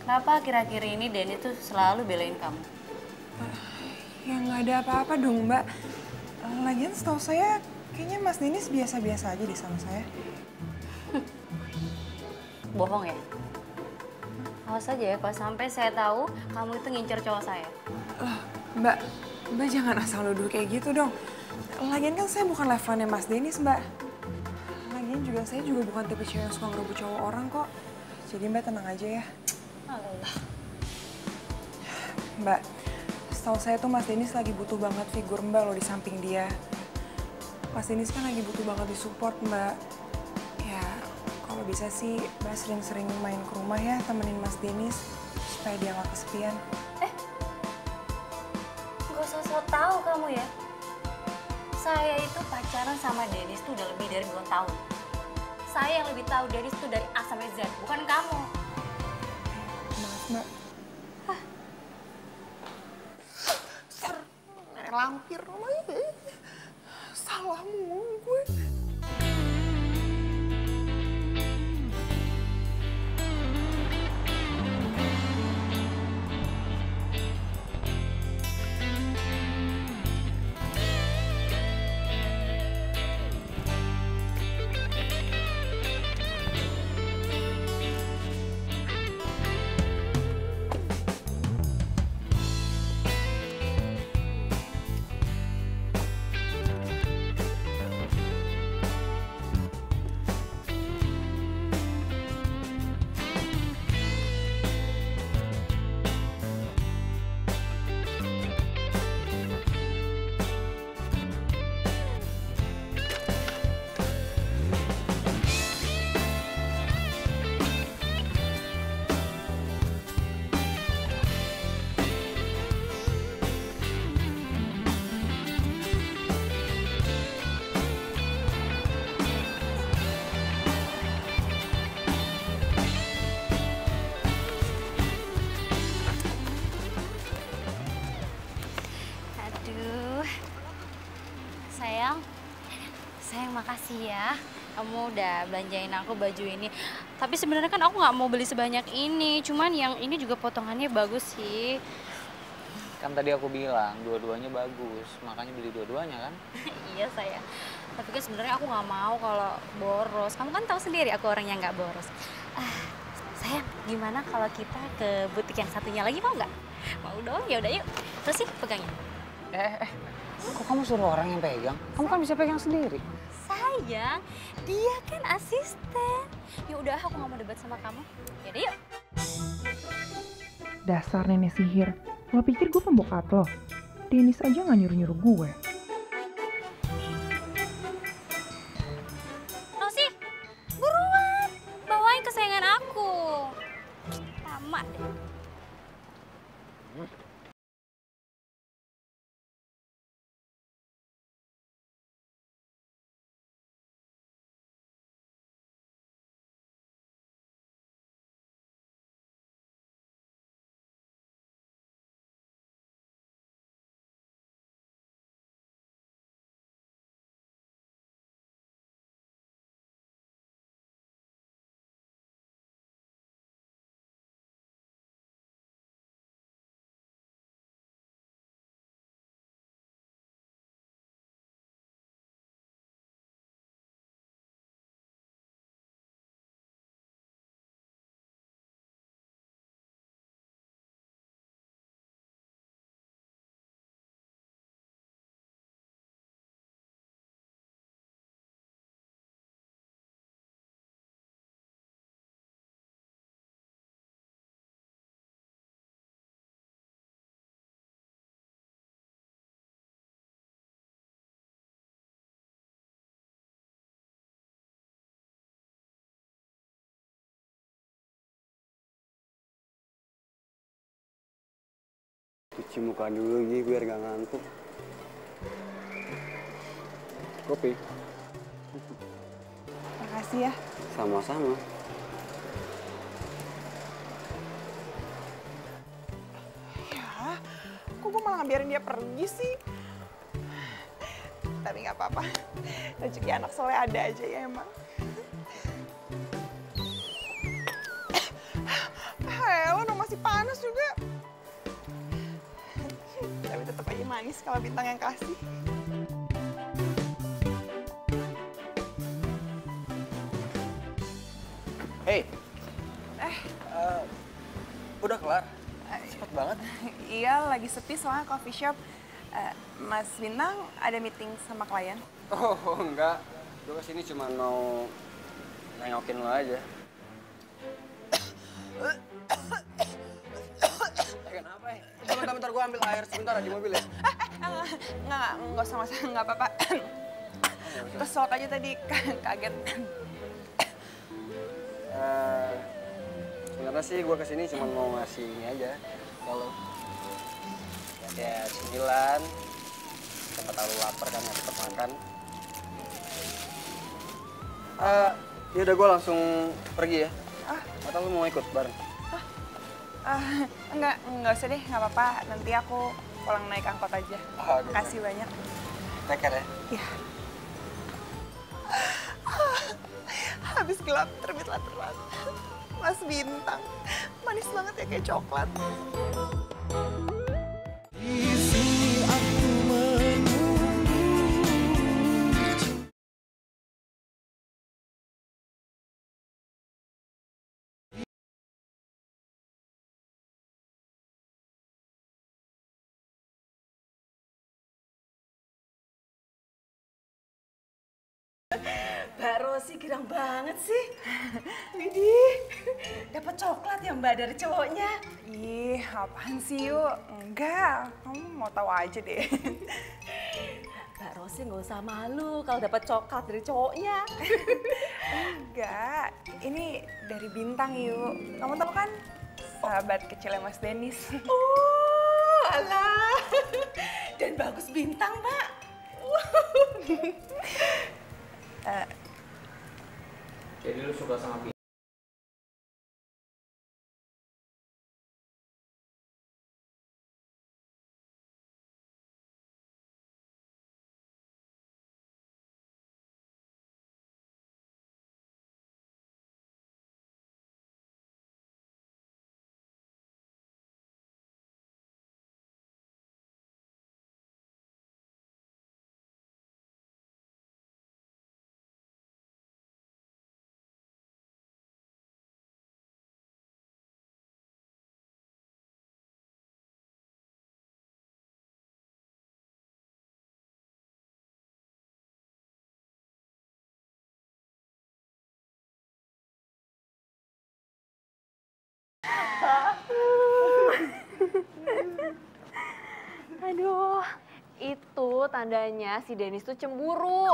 Kenapa akhir-akhir ini Denis tuh selalu belain kamu? Ya nggak ada apa-apa dong, Mbak. Lagian setahu saya kayaknya Mas Denis biasa-biasa aja deh sama saya. Bohong ya? Awas aja ya, kalau sampai saya tahu kamu itu ngincer cowok saya. Mbak jangan asal nuduh kayak gitu dong. Lagian kan saya bukan levelnya Mas Denis, Mbak. Lagian juga saya juga bukan tipe cewek yang suka ngerebut cowok orang kok. Jadi Mbak tenang aja ya. Alah. Mbak, setahu saya tuh Mas Denis lagi butuh banget figur Mbak loh di samping dia. Mas Denis kan lagi butuh banget disupport, Mbak. Ya, kalau bisa sih Mbak sering-sering main ke rumah ya, temenin Mas Denis supaya dia gak kesepian. kamu ya, saya itu pacaran sama Dennis tuh udah lebih dari 2 tahun. Saya yang lebih tahu Dennis tuh dari A sampai Z, bukan kamu. Maaf, Mbak. Nenek lampir lagi. Salah mulu gue. Sayang makasih ya, kamu udah belanjain aku baju ini. Tapi sebenarnya kan aku nggak mau beli sebanyak ini, cuman yang ini juga potongannya bagus sih. Kan tadi aku bilang dua-duanya bagus, makanya beli dua-duanya kan? Iya sayang, tapi kan sebenarnya aku nggak mau kalau boros. Kamu kan tahu sendiri aku orang yang nggak boros. Sayang, gimana kalau kita ke butik yang satunya lagi, mau nggak? Mau dong, ya udah yuk. Terus sih pegangin. Kok kamu suruh orang yang pegang? Kamu kan bisa pegang sendiri. Sayang, dia kan asisten. Ya udah, aku nggak mau debat sama kamu. Yaudah yuk. Dasar nenek sihir. Lo pikir gue pembokat lo? Dennis aja nggak nyuruh-nyuruh gue. Rosi, buruan. Bawain kesayangan aku. Lama deh. Cuci muka dulu Gi, biar gak ngantuk. Kopi. Makasih ya. Sama-sama. Ya, kok gue malah ngebiarin dia pergi sih? Tapi nggak apa-apa. Rezeki anak soleh ada aja ya emang. Lo dong masih panas juga. Tapi tetap aja manis kalau bintang yang kasih. Hey. Udah kelar? Cepet banget. Iya, lagi sepi soalnya coffee shop. Mas Bintang ada meeting sama klien? Oh, enggak. Gue kesini cuma mau nengokin lo aja. Kenapa ya? Bentar, gue ambil air sebentar di mobil ya. Nggak usah, nggak apa-apa. Kesel aja tadi, kaget. Sebenarnya sih gue kesini cuma mau ngasih ini aja. Kalau ya cemilan siapa tahu lu lapar kan, nggak cepet makan. Ya udah gue langsung pergi ya. Atau lu mau ikut bareng? Enggak usah deh, nggak apa-apa. Nanti aku pulang naik angkot aja. Makasih banyak. Take care ya. Iya. Habis gelap terbitlah terang. Mas Bintang, manis banget ya kayak coklat. Di sini aku menunggu. Mbak Rosi girang banget sih. Widih, dapat coklat ya Mbak dari cowoknya. Ih, apaan sih yuk? Enggak, kamu mau tahu aja deh. Mbak Rosi nggak usah malu kalau dapat coklat dari cowoknya. Enggak, ini dari Bintang yuk. Kamu tahu kan sahabat kecilnya Mas Denis. Oh, alah. Dan bagus Bintang, Mbak. Jadi lu suka sama Bintang? Aduh, itu tandanya si Dennis tuh cemburu.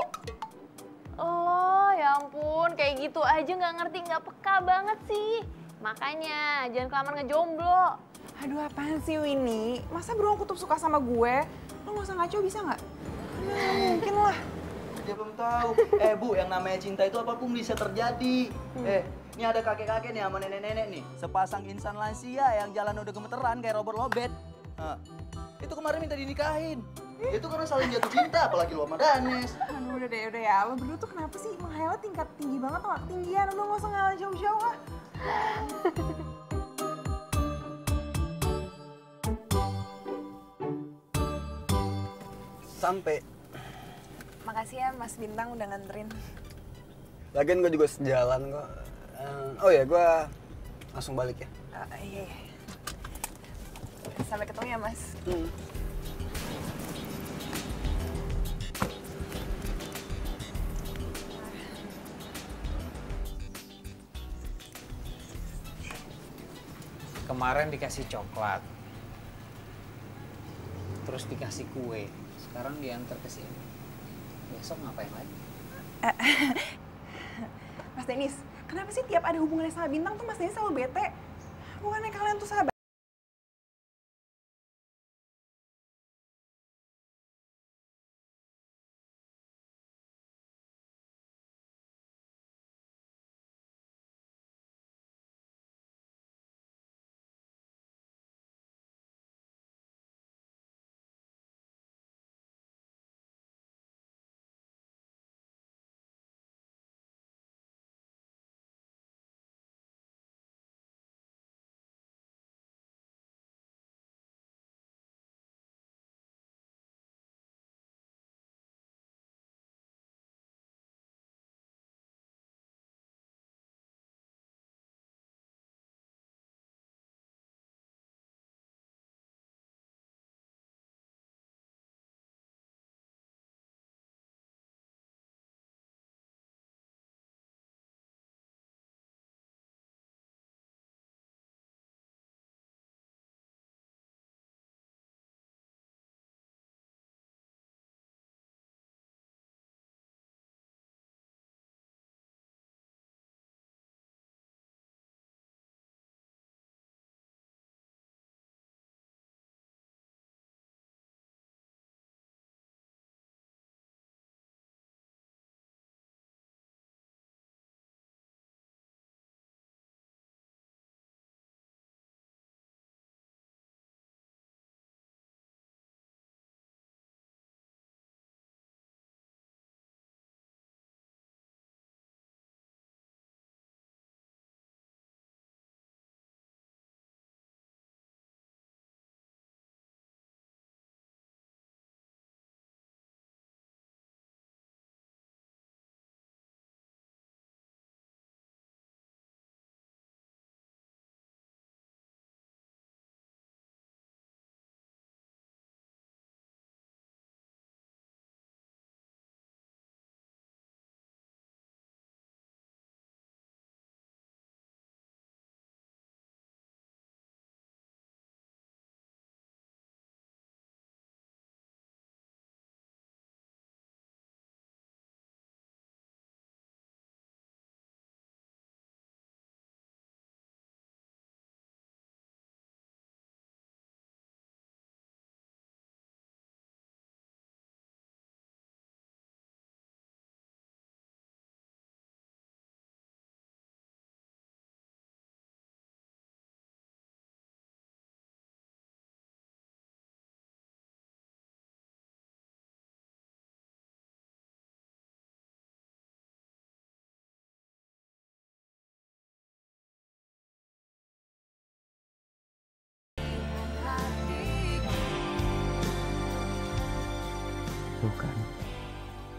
Oh ya ampun, kayak gitu aja nggak ngerti, nggak peka banget sih. Makanya jangan kelamaan ngejomblo. Aduh, apaan sih Winnie? Masa beruang kutub suka sama gue? Lo nggak usah ngaco bisa nggak? Nggak mungkin lah. Dia belum tahu. Bu, yang namanya cinta itu apapun bisa terjadi. Ini ada kakek-kakek nih sama nenek-nenek nih. Sepasang insan lansia yang jalan udah gemeteran kayak Robert Lobet. Itu kemarin minta dinikahin. Itu karena saling jatuh cinta, apalagi lo sama Danes. Aduh, udah deh ya. Lo berdua tuh kenapa sih menghayal tingkat tinggi banget atau nggak ketinggian? Udah nggak usah ngalah jauh-jauh ah. Sampai. Makasih ya Mas Bintang udah nganterin. Lagian gue juga sejalan kok. Oh ya, gue langsung balik ya. Iya. Sampai ketemu ya Mas. Kemarin dikasih coklat, terus dikasih kue, sekarang diantar ke sini. Besok ngapain lagi? Mas Denis, kenapa sih tiap ada hubungannya sama Bintang tuh Mas Denis selalu bete? Bukannya kalian tuh sahabat?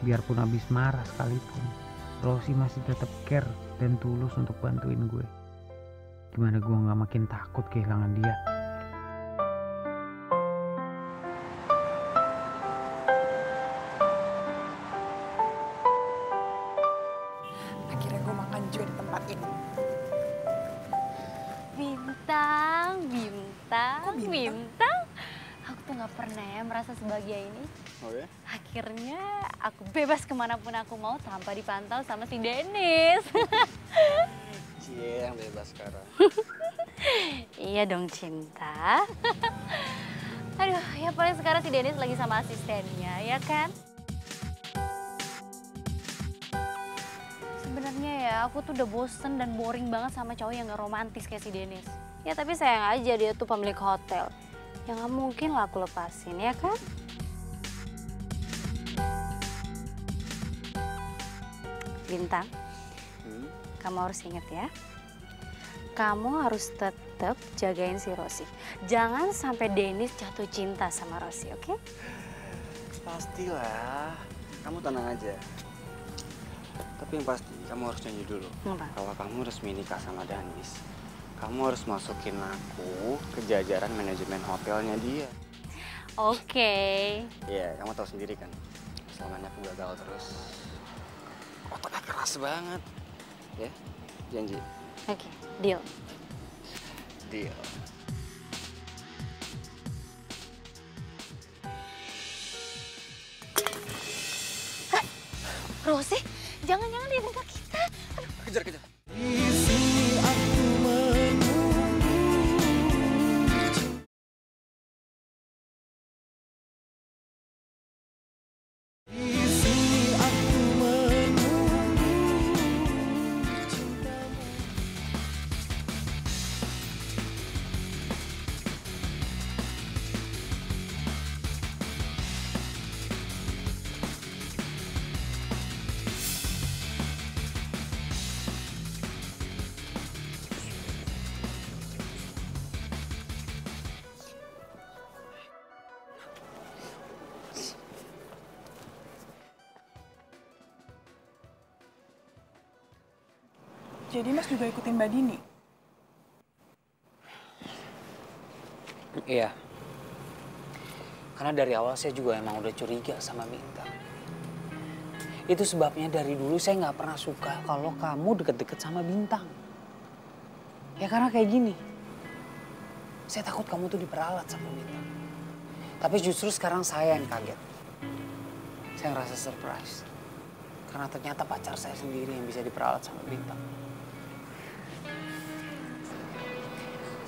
biarpun habis marah sekalipun, Rosi masih tetap care dan tulus untuk bantuin gue. Gimana gue gak makin takut kehilangan dia? Akhirnya gue makan juga di tempat ini. Bintang, bintang. Aku tuh gak pernah ya merasa sebahagia ini. Oh ya? Akhirnya aku bebas kemanapun aku mau tanpa dipantau sama si Dennis. Cie, yang bebas sekarang. Iya dong cinta. Aduh, ya paling sekarang si Dennis lagi sama asistennya, ya kan? Sebenarnya ya aku tuh udah bosen dan boring banget sama cowok yang gak romantis kayak si Dennis. Ya tapi sayang aja dia tuh pemilik hotel. Ya gak mungkin lah aku lepasin, ya kan? Bintang, kamu harus inget ya. Kamu harus tetap jagain si Rosi. Jangan sampai Dennis jatuh cinta sama Rosi, oke? Pastilah. Kamu tenang aja. Tapi yang pasti kamu harus nyanyi dulu. Apa? Kalau kamu resmi nikah sama Danis, kamu harus masukin aku ke jajaran manajemen hotelnya dia. Oke. Iya, kamu tahu sendiri kan. Selama ini aku gagal terus. Otaknya keras banget. Ya, janji. Oke, deal. Deal. Rosi, jangan-jangan dia minta kita. Kejar, kejar. Di sini aku menunggu. Di sini aku menunggu cintamu. Jadi Mas juga ikutin Mbak Dini? Iya. Karena dari awal saya juga emang udah curiga sama Bintang. Itu sebabnya dari dulu saya nggak pernah suka kalau kamu deket-deket sama Bintang. Ya karena kayak gini. Saya takut kamu tuh diperalat sama Bintang. Tapi justru sekarang saya yang kaget. Saya ngerasa surprise. Karena ternyata pacar saya sendiri yang bisa diperalat sama Bintang.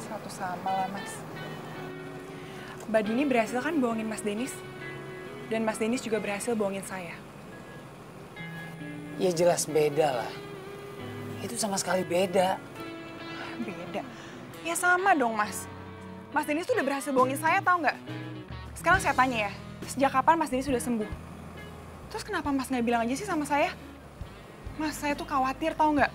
Satu sama lah Mas. Mbak Dini berhasil kan bohongin Mas Dennis? Dan Mas Dennis juga berhasil bohongin saya. Ya jelas beda lah. Itu sama sekali beda. Beda. Ya sama dong Mas. Mas Dennis tuh udah berhasil bohongin saya tau nggak? Sekarang saya tanya ya, sejak kapan Mas Dennis sudah sembuh? Terus kenapa Mas nggak bilang aja sih sama saya? Mas, saya tuh khawatir tau nggak?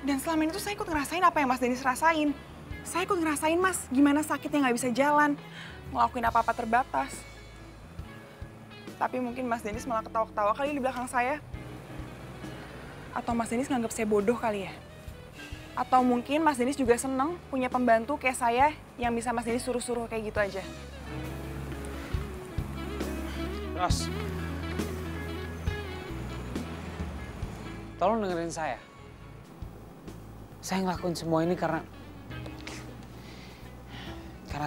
Dan selama ini tuh saya ikut ngerasain apa yang Mas Dennis rasain. Saya ikut ngerasain Mas, gimana sakitnya nggak bisa jalan, ngelakuin apa-apa terbatas. Tapi mungkin Mas Dennis malah ketawa-ketawa kali di belakang saya. Atau Mas Dennis nganggap saya bodoh kali ya? Atau mungkin Mas Dennis juga seneng punya pembantu kayak saya yang bisa Mas Dennis suruh-suruh kayak gitu aja. Ros, tolong dengerin saya. Saya ngelakuin semua ini karena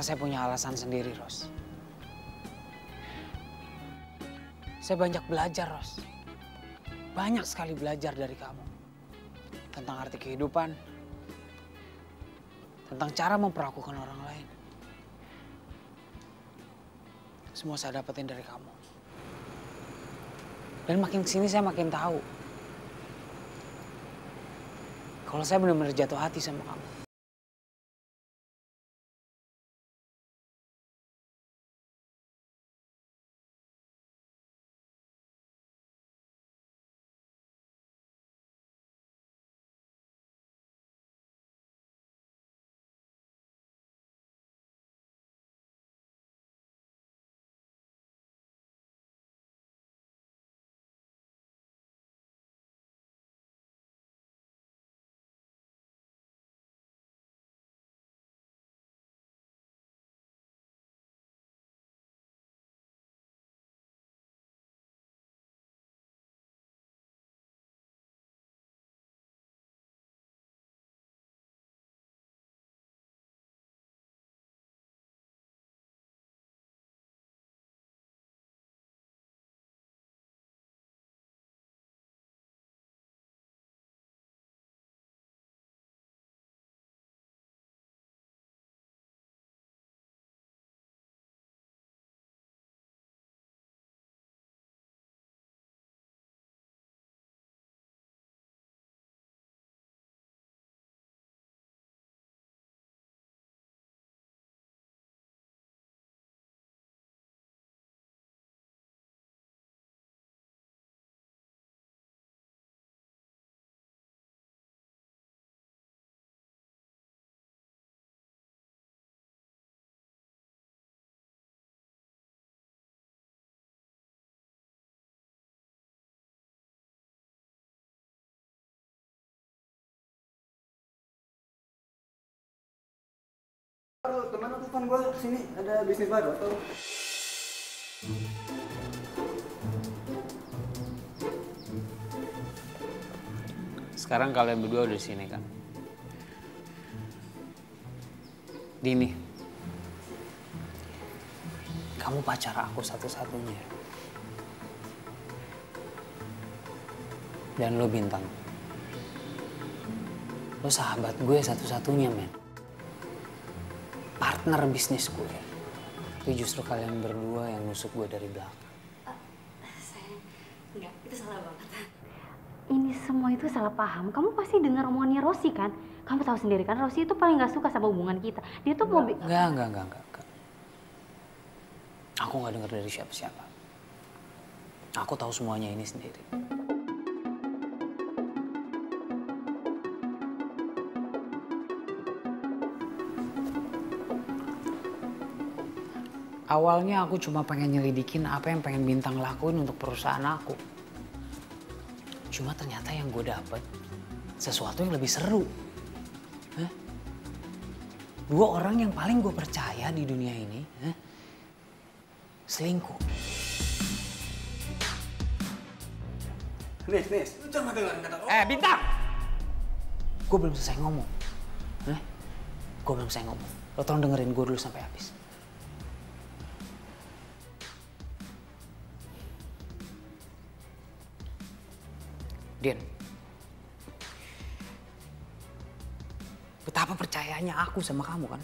saya punya alasan sendiri, Ros. Saya banyak belajar, Ros. Banyak sekali belajar dari kamu. Tentang arti kehidupan. Tentang cara memperlakukan orang lain. Semua saya dapetin dari kamu. Dan makin kesini saya makin tahu. Kalau saya benar-benar jatuh hati sama kamu. Teman aku kan gue sini ada bisnis baru atau? Sekarang kalian berdua udah di sini kan? Dini, kamu pacar aku satu-satunya. Dan lo Bintang, lo sahabat gue satu-satunya, men. Partner bisnis gue. Tapi justru kalian berdua yang nusuk gue dari belakang. Sayang, enggak, itu salah banget. Ini semua itu salah paham. Kamu pasti dengar omongannya Rosi kan? Kamu tahu sendiri kan, Rosi itu paling gak suka sama hubungan kita. Dia tuh mau... Enggak. Aku nggak dengar dari siapa-siapa. Aku tahu semuanya ini sendiri. Awalnya aku cuma pengen nyelidikin apa yang pengen Bintang lakuin untuk perusahaan aku. Cuma ternyata yang gue dapet sesuatu yang lebih seru. Hah? Dua orang yang paling gue percaya di dunia ini, selingkuh. Nis, lu jangan dengerin kata Bintang! Gue belum selesai ngomong. Gue belum selesai ngomong. Lo tolong dengerin gue dulu sampai habis. Din, betapa percayanya aku sama kamu kan?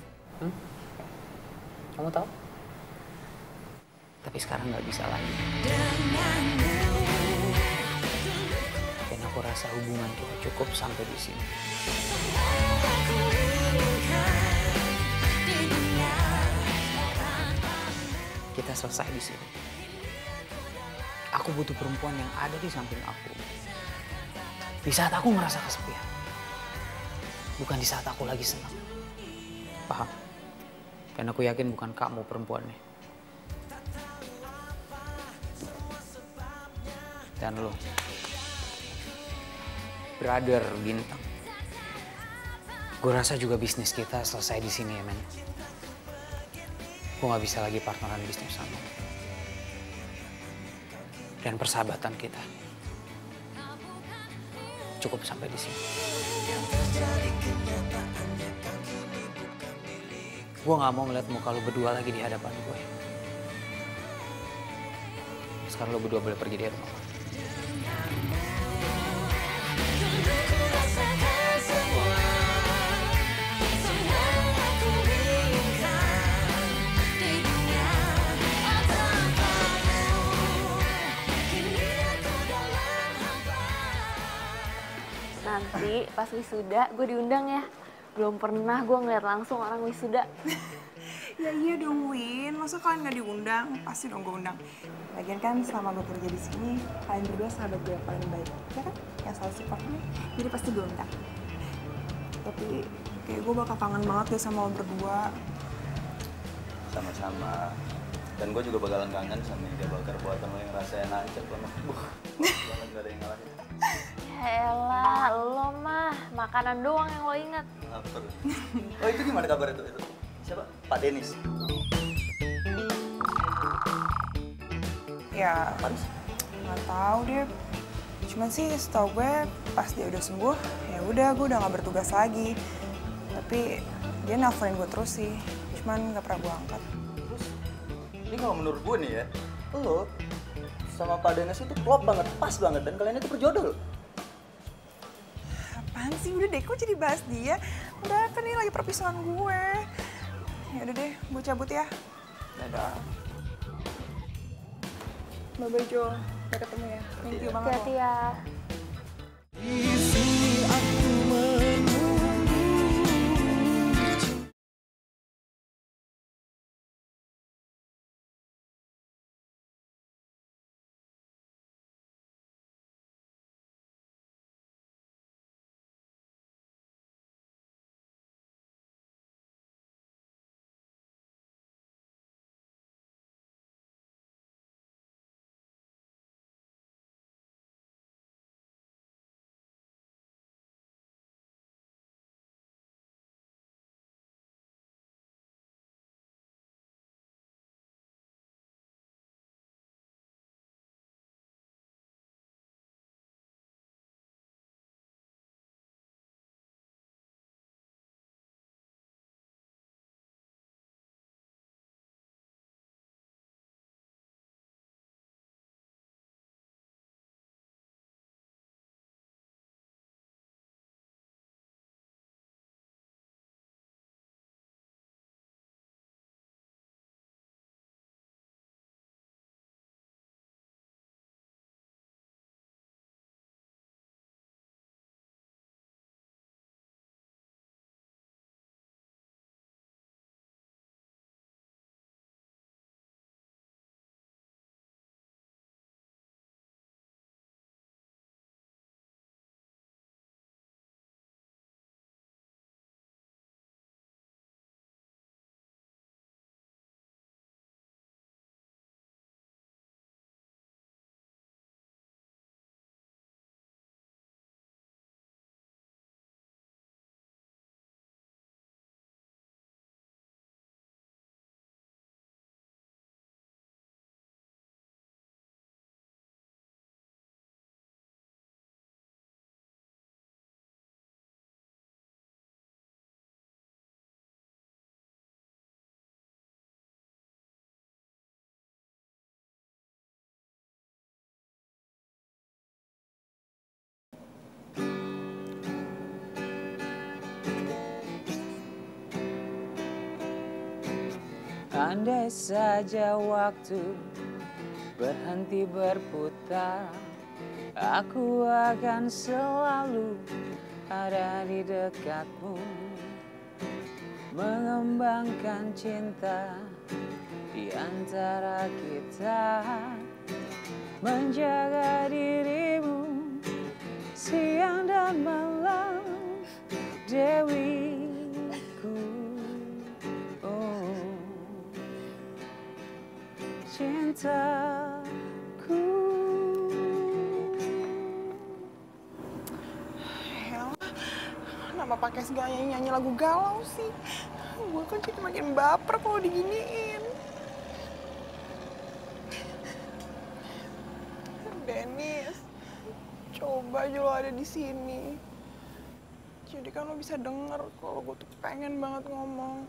Kamu tahu? Tapi sekarang nggak bisa lagi. Dan aku rasa hubungan kita cukup sampai di sini. Kita selesai di sini. Aku butuh perempuan yang ada di samping aku. Di saat aku merasa kesepian. Bukan di saat aku lagi senang. Paham? Dan aku yakin bukan kamu perempuannya. Dan lo, brother Bintang. Gue rasa juga bisnis kita selesai di sini ya, men. Gue gak bisa lagi partneran bisnis sama lo. Dan persahabatan kita cukup sampai di sini. Gue gak mau ngeliat muka lo berdua lagi di hadapan gue. Sekarang lo berdua boleh pergi dari rumah gue. Nanti pas wisuda gue diundang ya. Belum pernah gue ngeliat langsung orang wisuda. Ya iya dong Win, masa kalian gak diundang? Pasti dong gue undang. Lagian kan selama gue kerja di sini, kalian berdua sahabat gue yang paling baik. Ya kan? Yang selalu support gue, jadi pasti gue undang. Tapi kayak gue bakal kangen banget deh sama lo berdua. Sama-sama. Dan gue juga bakalan kangen sama iga bakar buatan lo yang rasanya nancep banget. Banget gak ada yang ngalahin. Ya elah, lo mah makanan doang yang lo inget. Apa? Oh itu gimana kabar itu? Siapa? Pak Denis. Ya, nggak tahu deh. Cuman sih setahu gue pas dia udah sembuh, ya udah gue udah nggak bertugas lagi. Tapi dia nelfonin gue terus sih. Cuman nggak pernah gue angkat. Terus, ini kalau menurut gue nih ya, lo sama Pak Denis itu klop banget, pas banget, dan kalian itu berjodoh loh. Apaan sih? Udah deh, kok jadi bahas dia? Udah kan ini lagi perpisahan gue. Ya udah deh, gue cabut ya. Dadah. Bye-bye Jo, sampai ketemu ya. Thank you banget. Hati-hati ya. Di sini aku Andai saja waktu berhenti berputar, aku akan selalu ada di dekatmu, mengembangkan cinta di antara kita, menjaga dirimu siang dan malam, Dewiku. Oh, cintaku. Kenapa pakai segala nyanyi lagu galau sih? Gue kan jadi makin baper kalau diginiin. Dennis, coba aja lo ada di sini. Jadi kan lo bisa denger kalau gue tuh pengen banget ngomong.